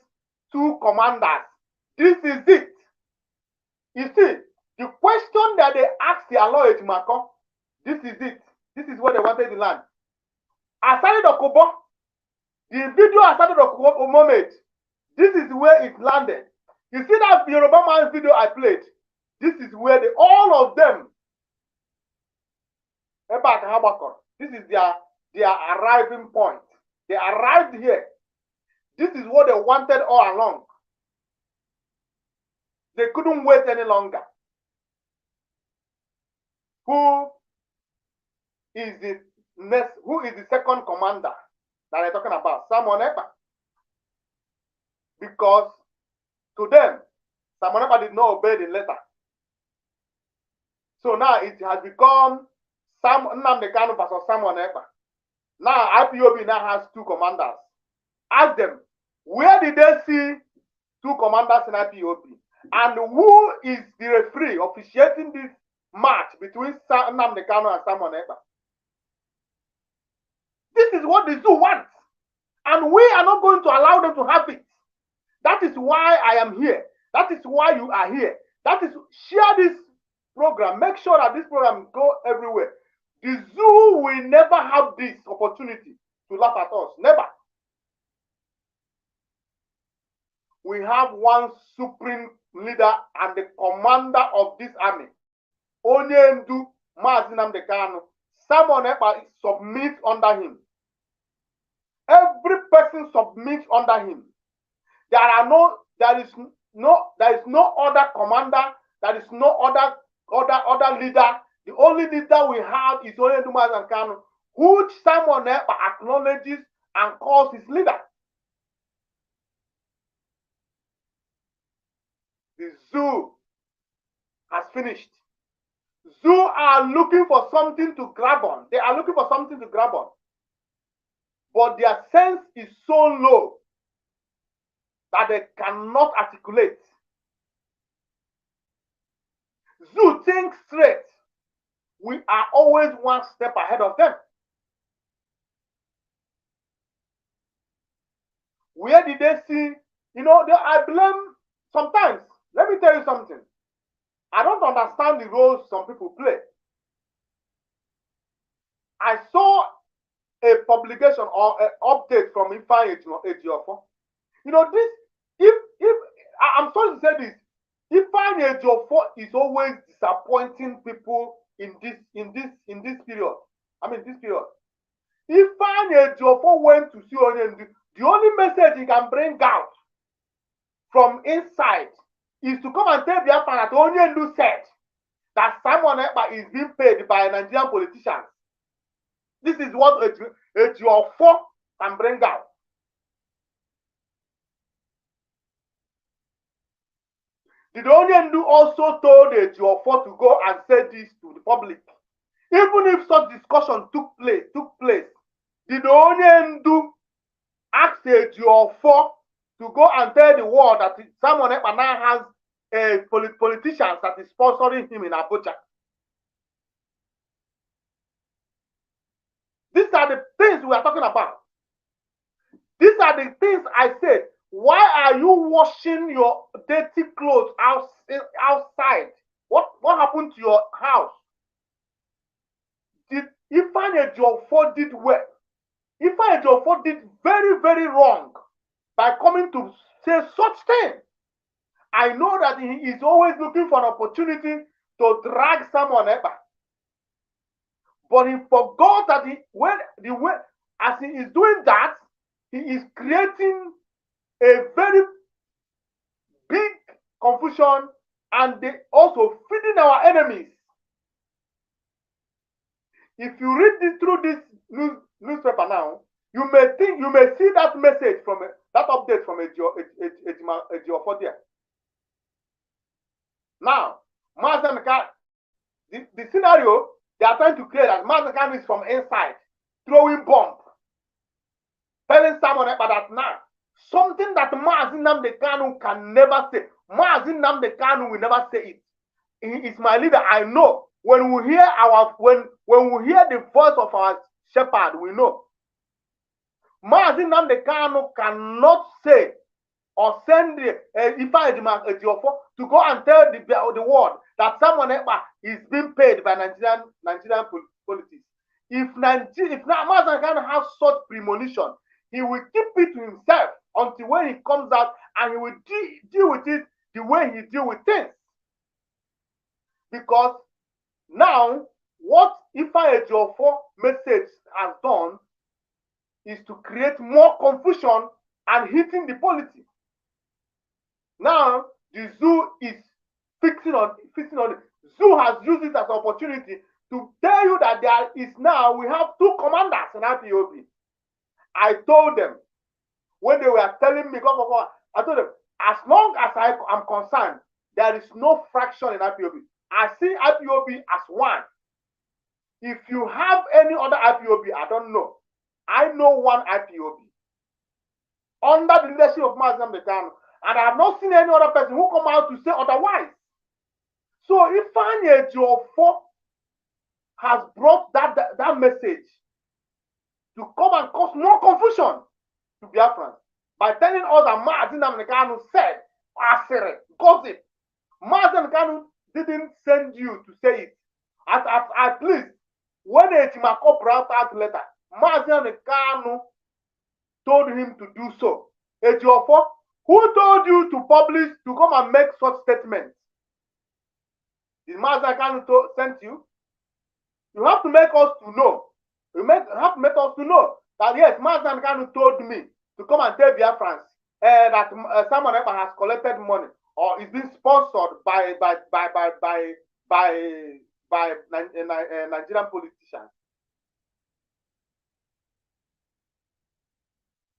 2 commanders. This is it. You see, The question that they asked the lawyer Ejimako, this is it. This is what they wanted to land. Aside Okobo, the video Aside Okobo moment, this is where it landed. You see that Yoruba man video I played? This is where all of them, this is their arriving point. They arrived here. This is what they wanted all along. They couldn't wait any longer. Who is the second commander that they're talking about? Simon Ekpa. Because to them, Simon Ekpa did not obey the letter. So now it has become Nnamdi Kanu versus Simon Ekpa. Now IPOB now has two commanders. Ask them, where did they see two commanders in IPOB? And who is the referee officiating this match between Nnamdi Kanu and Simon Ekpa? This is what the zoo wants. And we are not going to allow them to have it. That is why I am here. That is why you are here. That is, share this program. Make sure that this program go everywhere. The zoo will never have this opportunity to laugh at us. Never. We have one supreme leader and the commander of this army. Onyendu Mazi Nnamdi Kanu. Simon Ekpa submits under him. Every person submits under him. There is no other commander. There is no other leader. The only leader we have is Onyendu Mazi Kanu, which Simon Ekpa acknowledges and calls his leader. The zoo has finished. Zoo are looking for something to grab on. They are looking for something to grab on. But their sense is so low that they cannot articulate. Zoo thinks straight. We are always one step ahead of them. Where did they see? I blame sometimes. Let me tell you something. I don't understand the roles some people play. I saw a publication or an update from Ifeanyi Ejiofor. I'm sorry to say this, Ifeanyi Ejiofor is always disappointing people in this period. I mean this period. Ifeanyi Ejiofor went to see Onyendu. The only message he can bring out from inside is to come and tell Biafra that Onyendu said that Simon Ekpa is being paid by Nigerian politicians. This is what Ejiofor can bring out. Did Onyendu also told Ejiofor to go and say this to the public? Even if such discussion took place, did Onyendu ask Ejiofor to go and tell the world that Simon Ekpa now has politicians that is sponsoring him in Abuja? These are the things we are talking about. These are the things I said. Why are you washing your dirty clothes outside? What happened to your house? Ifeanyi Ejiofor did well. Ifeanyi Ejiofor did very, very wrong by coming to say such thing. I know that he is always looking for an opportunity to drag Simon Ekpa. But he forgot that as he is doing that, he is creating a very big confusion, and they also feeding our enemies. If you read through this newspaper now, you may see that message from that update from Ejiofor there. Now, the scenario they are trying to create as Mazi is from inside, throwing bomb, telling someone about that now. Something that Mazi Nnamdi Kanu can never say. Mazi Nnamdi Kanu will never say it. He is my leader. I know. When we hear the voice of our shepherd, we know. Mazi Nnamdi Kanu cannot say or send Ejiofor to go and tell the world that Simon Ekpa is being paid by Nigerian politics. If Mazen Kanu has such premonition, he will keep it to himself until when he comes out, and he will deal with it the way he deal with things. Because now, what Ifa Ejiofor message has done is to create more confusion and hitting the politics. Now, the zoo is fixing on it. Zoo has used it as an opportunity to tell you that there is now, we have two commanders in IPOB. I told them, when they were telling me, I told them, as long as I am concerned, there is no fraction in IPOB. I see IPOB as one. If you have any other IPOB, I don't know. I know one IPOB. Under the leadership of Mazen Kanu, and I have not seen any other person who come out to say otherwise. So Ifeanyi Ejiofor has brought that message to come and cause more confusion to Biafrans by telling us that Mazen Kanu said, gossip. Mazen Kanu didn't send you to say it. At least when Ejimako brought out letter, Mazen Kanu told him to do so. Ejiofor, who told you to publish, to come and make such statements? Did Mazen Kanu send you? You have to make us to know. You have to make us to know that yes, Mazen Kanu told me to come and tell Biafrans that Simon Ekpa has collected money or is being sponsored by Nigerian politicians.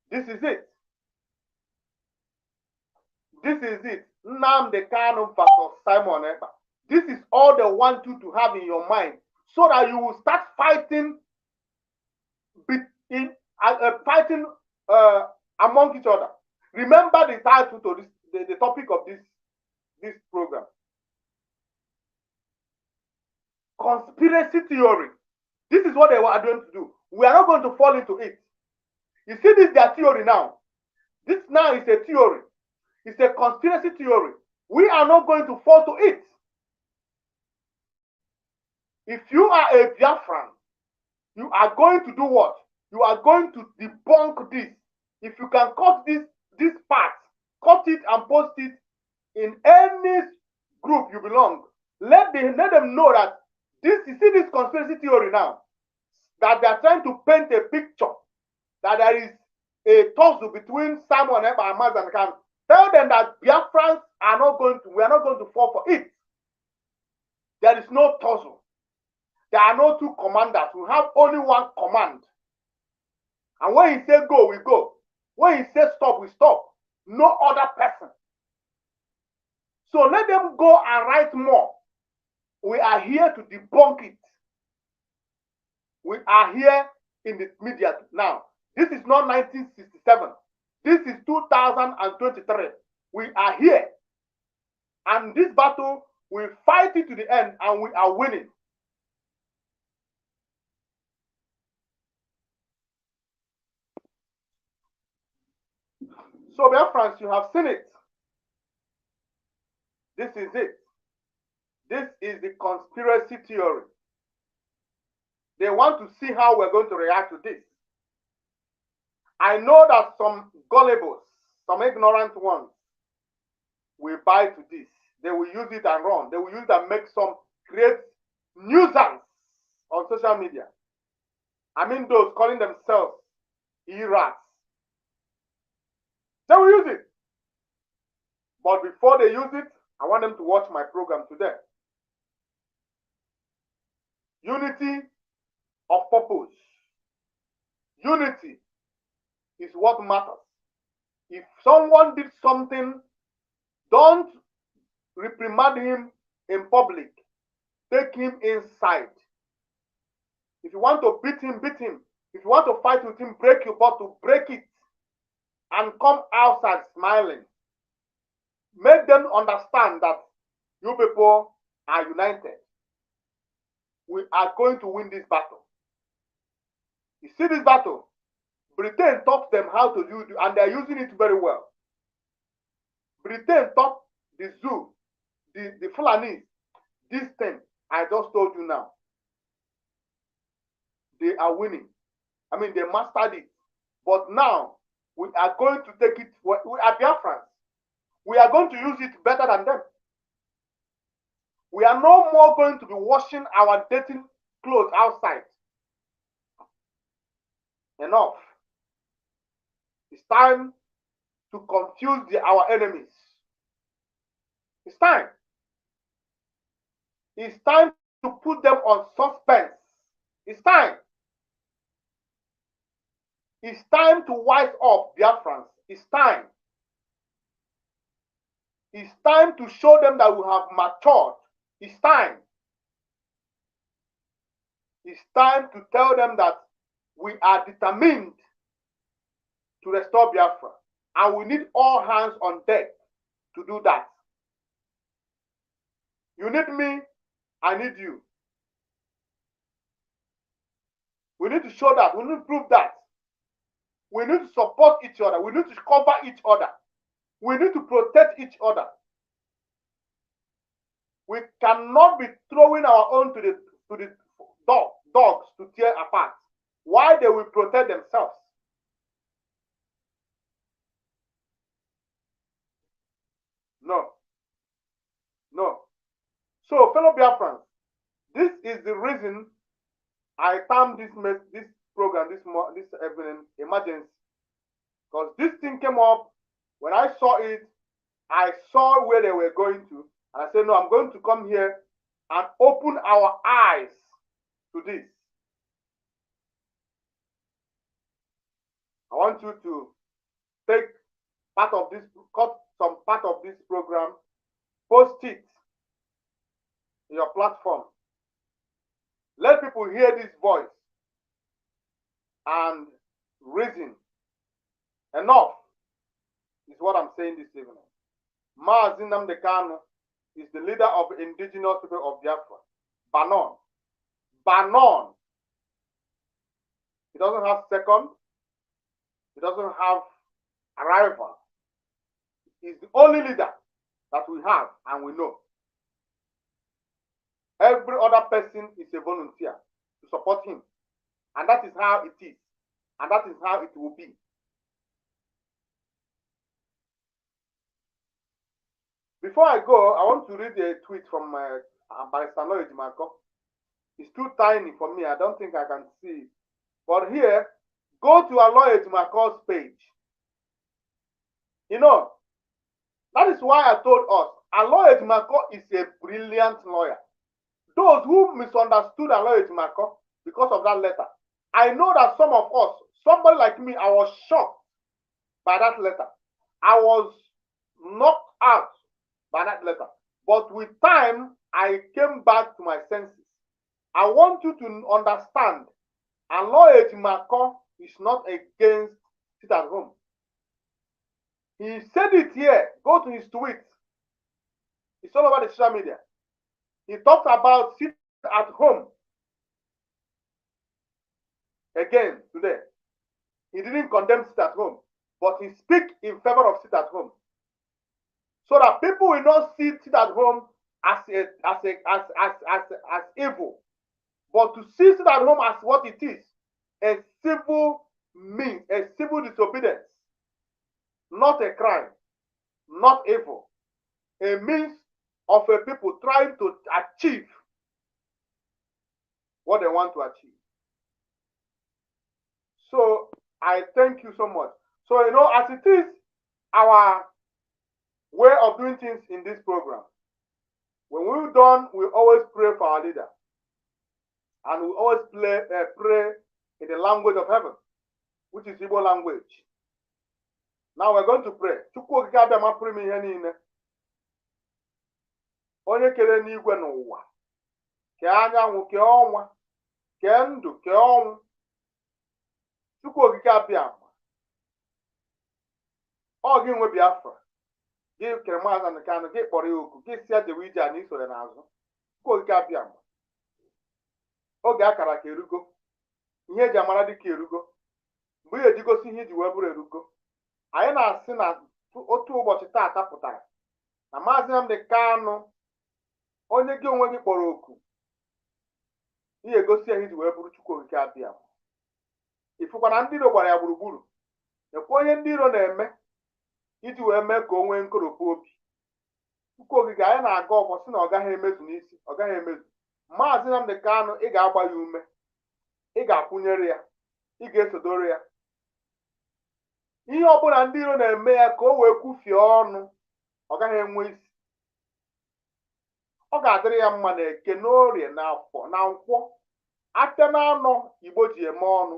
This is it. This is it. Nnamdi Kanu versus Simon Ekpa. This is all they want you to have in your mind, so that you will start fighting among each other. Remember the title to this, the topic of this program. Conspiracy theory. This is what they are going to do. We are not going to fall into it. You see, this is their theory now. This now is a theory. It's a conspiracy theory. We are not going to fall to it. If you are a Biafran, you are going to do what? You are going to debunk this. If you can cut this part, cut it and post it in any group you belong, let them know that you see this conspiracy theory now, that they are trying to paint a picture that there is a tussle between Simon Ekpa and Mazen Kanu. Tell them that Biafrans are not going to, we are not going to fall for it. There is no tussle. There are no two commanders. We have only one command. And when he says go, we go. When he says stop, we stop. No other person. So let them go and write more. We are here to debunk it. We are here in the media now. This is not 1967. This is 2023. We are here. And this battle, we fight it to the end, and we are winning. So, dear friends, you have seen it. This is it. This is the conspiracy theory. They want to see how we're going to react to this. I know that some gullibles, some ignorant ones, will buy to this. They will use it and run. They will use it and create nuisance on social media. I mean those calling themselves e-rats. They will use it. But before they use it, I want them to watch my program today. Unity of purpose. Unity is what matters. If someone did something, don't reprimand him in public. Take him inside. If you want to beat him, beat him. If you want to fight with him, break your bottle, break it. And come outside smiling. Make them understand that you people are united. We are going to win this battle. You see this battle? Britain taught them how to do it, and they're using it very well. Britain thought the zoo, the Fulani, this thing I just told you now, they are winning. I mean, they mastered it. But now, we are going to take it, we are Biafrans. We are going to use it better than them. We are no more going to be washing our dirty clothes outside. Enough. It's time to confuse our enemies. It's time. It's time to put them on suspense. It's time. It's time to wise up Biafrans. It's time. It's time to show them that we have matured. It's time. It's time to tell them that we are determined to restore Biafra. And we need all hands on deck to do that. You need me, I need you. We need to show that. We need to prove that. We need to support each other. We need to cover each other. We need to protect each other. We cannot be throwing our own to the dogs to tear apart. Why they will protect themselves? No. No. So, fellow Biafrans, this is the reason I termed this program this evening emergency. Because this thing came up, when I saw it, I saw where they were going to, and I said, no, I'm going to come here and open our eyes to this. I want you to take part of this, cut some part of this program, post it in your platform. Let people hear this voice and reason. Enough is what I'm saying this evening. Mazi Nnamdi Kanu is the leader of the indigenous people of Biafra. Banon. Banon. He doesn't have second. He doesn't have a rival. He's the only leader that we have and we know. Every other person is a volunteer to support him. And that is how it is. And that is how it will be. Before I go, I want to read a tweet from Barrister Lloyd Marco. It's too tiny for me. I don't think I can see it. But here, go to Lloyd Marco's page. You know, that is why I told us, Lloyd Marco is a brilliant lawyer. Those who misunderstood Lloyd Marco because of that letter, I know that some of us, somebody like me, I was shocked by that letter. I was knocked out by that letter. But with time, I came back to my senses. I want you to understand, Lloyd Marco is not against sit at home. He said it here. Go to his tweets. It's all over the social media. He talked about sit at home again today. He didn't condemn sit at home, but he speaks in favor of sit at home, so that people will not see sit at home as evil, but to see sit at home as what it is, a civil means, a civil disobedience, not a crime, not evil, a means of a people trying to achieve what they want to achieve. So I thank you so much. So, you know, as it is our way of doing things in this program, when we're done, we always pray for our leader. And we always pray in the language of heaven, which is Igbo language. Now we're going to pray. Onye kere n'igwe n'ụwa, kee anyanwụ, kee ọnwa, kee ndụ, kee ọnwụ, Chukwu okike abịa ama. Ọ gị nwe Biafra, gị kere Maazị Nnamdi Kanu, gị kpọrọ ya oku, gị si ya jewe ije a na isoro n'azụ. Chukwu okike abịa ama. Oge akara ka erugo, ihe eji amara dị ka erugo, mgbe ihe eji gosi ihe iji wee bụrụ erugo. Anyị na-asị na otu ụbọchị taata pụtara na Maazị Nnamdi Kanu onye gị onwe gị kpọrọ oku ihe egosi ya iji wee bụrụ Chukwu okike abịa ifụkwa na ndị iro gbara ya gburugburu ekwe onye ndị iro na-eme iji wee mee ka o nwee nkoropụ obi. Chukwu okike anyị na-aga ọfọ si na ọ gaghị emezu n'isi, ọ gaghị emezu. Maazị Nnamdi Kanu ị ga-agba ya ume, ị ga-akwụnyere ya, ị ga-esodoro ya. Ihe ọbụla ndị iro na-eme ya ka o wee kwufie ọnụ, ọ gaghị enwe isi. Ọ ga-adịrị ya mma na Eke, n'Orie, na Afọ, na Nkwọ, ate na anọ Igbo ji eme ọnụ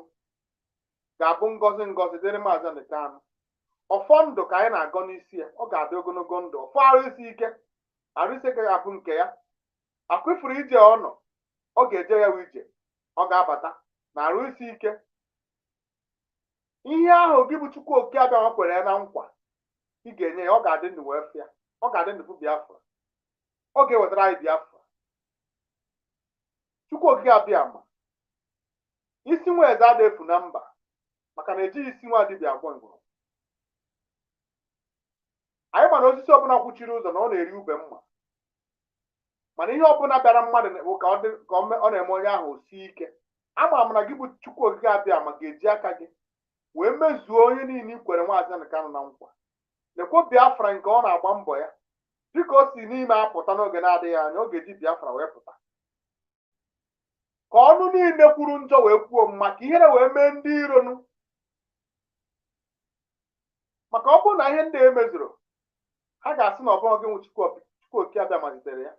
ga-abụ ngọzi ngọzi dịrị Maazị Nnamdi Kanu. Ọfọ ndụ ka anyị na-agọ n'isi ya, ọ ga-adị ogologo ndụ. Ọfọ arụ isi ike ga-abụ nke ya. Akwụfuru ije ọnọ, ọ ga-eje ya ije, ọ ga-abata na arụ isi ike. Ihe ahụ gị bụ Chukwu okike abịa kwere ya na nkwa ị ga-enye ya, ọ ga-adị ndụ wee fịa, ọ ga-adị ndụ bụ Biafra, ọ ga-ewetara anyị Biafra. Chukwu okike abịa ma isi nwa eze ada efu na mba, maka na ejighị isi nwa dibịa agwọ ngwụrụ. Anyị ma na osisi ọbụla kwuchiri ụzọ na ọ na-eri ube mma, mana ihe ọbụla bịara mmadụ ka ọ na-eme onye ahụ osie ike. Ama m na gị bụ Chukwu okike abịa ma ga-eji aka gị wee mezuo onye niile i kwere Maazị Nnamdi Kanu na nkwa. Lekwa Biafra nke ọ na-agba mbọ ya, dịka o si n'ime apụta n'oge na-adịghị anya, ọ ga-eji Biafra wee pụta ka ọnụ niile kwuru njọ wee kwuo mma, ka ihere wee mee ndị ironu. Maka ọ bụrụ na ihe ndị emezuru, ha ga-asị na ọ bụghị gị nwe Chukwu okike abịa malitere ya.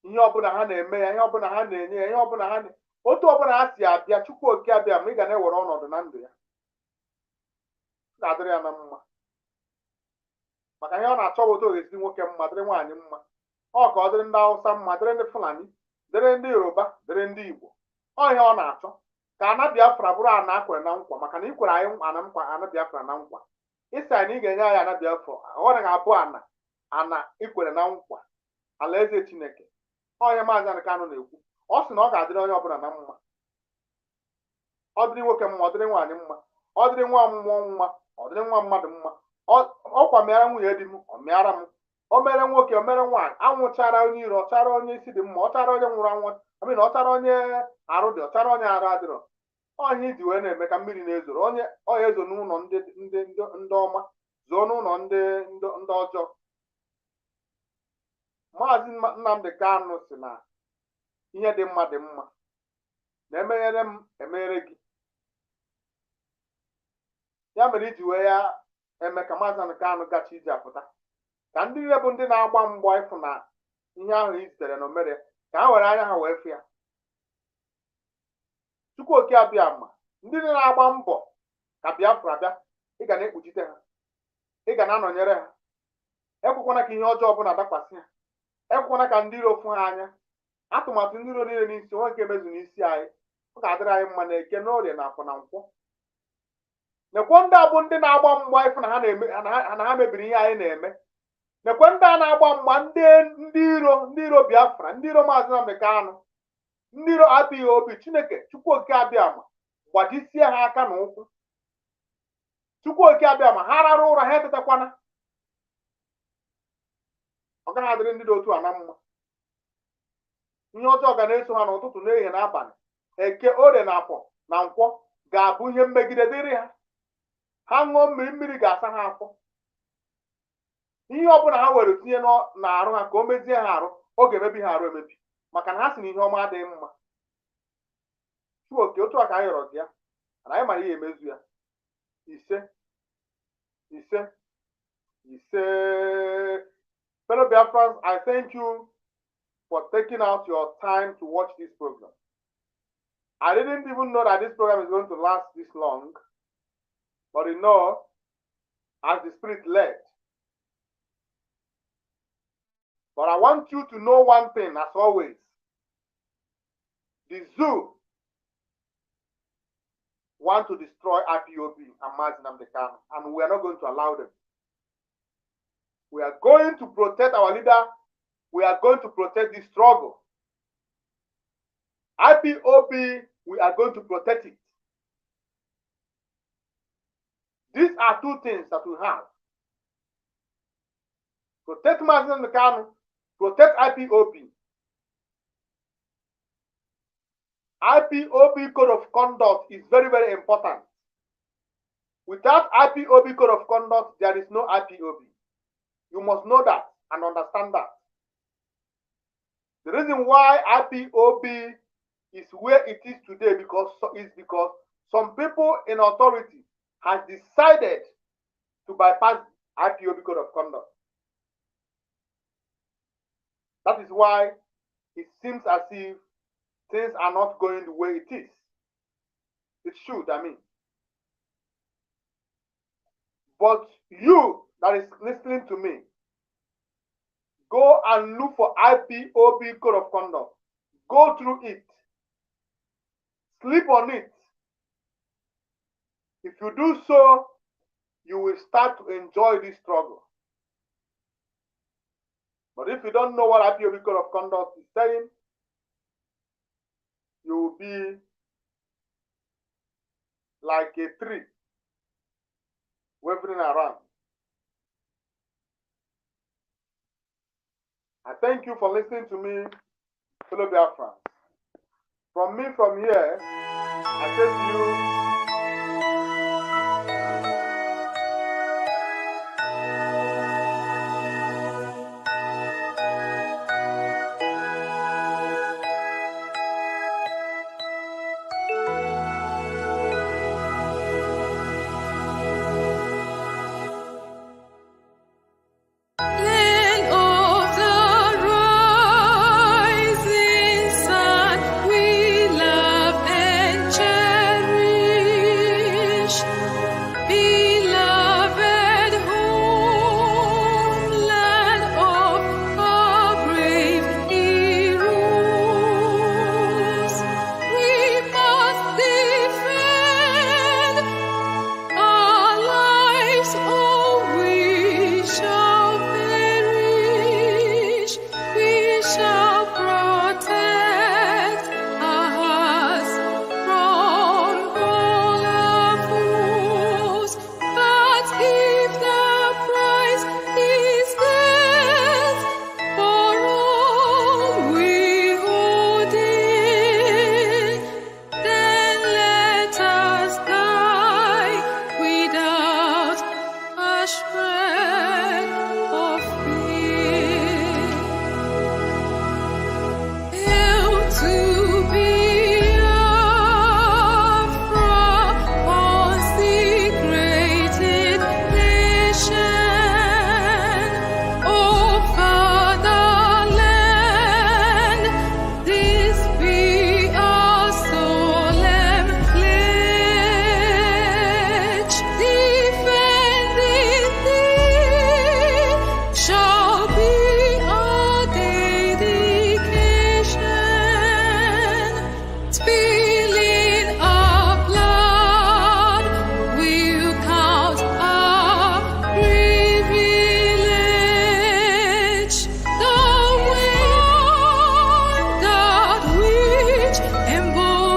Ihe ọbụla ha na-eme ya, ihe ọbụla ha na-enye ya, ihe ọbụla otu ọbụla ha si abịa, Chukwu okike abịa ma ị ga na-ewere ọnọdụ na ndụ ya, ga-adịrị ya na mma. Maka ihe ọ na-achọ bụ otu ogezi nwoke mma, dịrị nwaanyị mma. Ọ ka ọ dịrị ndị Hausa mma, dịrị ndị Fulani, dịrị ndị Yoruba, dịrị ndị Igbo. Ọ ihe ọ na-achọ ka ana Biafra bụrụ ana akwere na nkwa, maka na ikwere anyị ana Biafra na nkwa. Ịsị anyị na ị ga-enye anyị ana Biafra, ọ ga-abụ ana ikwere na nkwa, alaeze Chineke. Onye Maazị Nnamdi Kanu na-ekwu, ọ sị na ọ ga-adịrị onye ọbụla na mma. Ọ dịrị nwoke mma, ọ dịrị nwaanyị mma, ọ dịrị nwa mmụọ mma, ọ dịrị nwa mmadụ mma. Ọkwa mịara nwunye di m, ọ mịara m. O mere nwoke, o mere nwaanyị, anwụchara onye iro, ọ chara onye isi dị mma, ọ chara onye nwụrụ anwụ, ọ chara onye arụ dị, ọ chara onye arụ adịrọ. Onye iji wee na-eme ka mmiri na-ezoro, onye ọya ezo n'ụlọ ndị ọma, zoo n'ụlọ ndị ọjọọ. Maazị Nnamdi Kanu si na ihe dị mma dị mma, na emeghere m emeghere gị. Ya mere iji wee ya eme ka Maazị Nnamdi Kanu gachi iji apụta, ka ndị niile bụ ndị na-agba mgbọ ịfụ na ihe ahụ i zitere na omere, ka ha were anya ha wee fịa. Chukwu okike abịa ma ndị na-agba mbọ ka Biafra bịa, ị ga na-ekpuchite ha, ị ga na-anọnyere ha. Ekwekwana ka ihe ọjọọ ọbụla dakwasị ha, ekwekwana ka ndị iro fụ ha anya. Atụmatụ ndị iro niile n'isi nwe nke emezu n'isi anyị, ọ ga-adịrị anyị mma na Eke, n'Orie, na Afọ, na Nkwọ. Nekwe ndị a bụ ndị na-agba mgba ịfụ na ha mebiri ihe anyị na-eme. Nekwe ndị a na-agba mgba ndị iro Biafra, ndị iro Maazị Nnamdi Kanu, ndị iro adịghị obi. Chineke Chukwu okike abịa ma gbajisie ha aka na ụkwụ. Chukwu okike abịa ma ha rara ụra, ha etetakwana. Ọ gaghị adịrị ndị dị otu a na mma. Ihe ọjọọ ga na-eso ha n'ụtụtụ, n'ehihie, n'abalị. Eke, Orie, na Afọ, na Nkwọ ga-abụ ihe mmegide dịrị ha. Ha ṅụọ mmiri ga-asa ha afọ. Ihe ọbụla ha were tinye n'arụ ha ka o mezie ha arụ, ọ ga-emebi ha arụ emebi, maka na ha si na ihe ọma adịghị mma. Chukwu okike otu a ka anyị yọrọ gị ya, na anyị mara ihe emezu ya. Ise. Fellow Biafrans, I thank you for taking out your time to watch this program. I didn't even know that this program is going to last this long, but you know, as the Spirit led. But I want you to know one thing, as always. The zoo want to destroy IPOB and Maazị Nnamdi Kanu, and we are not going to allow them. We are going to protect our leader. We are going to protect this struggle. IPOB, we are going to protect it. These are two things that we have. Protect Mazen Kanu, protect IPOB. IPOB code of conduct is very, very important. Without IPOB code of conduct, there is no IPOB. You must know that and understand that. The reason why IPOB is where it is today is because some people in authority have decided to bypass IPOB code of conduct. That is why it seems as if things are not going the way it is. It should, I mean. But you that is listening to me, go and look for IPOB code of conduct. Go through it. Sleep on it. If you do so, you will start to enjoy this struggle. But if you don't know what IPOB code of conduct is saying, you will be like a tree wavering around. I thank you for listening to me, fellow Biafrans. From here, I say to you,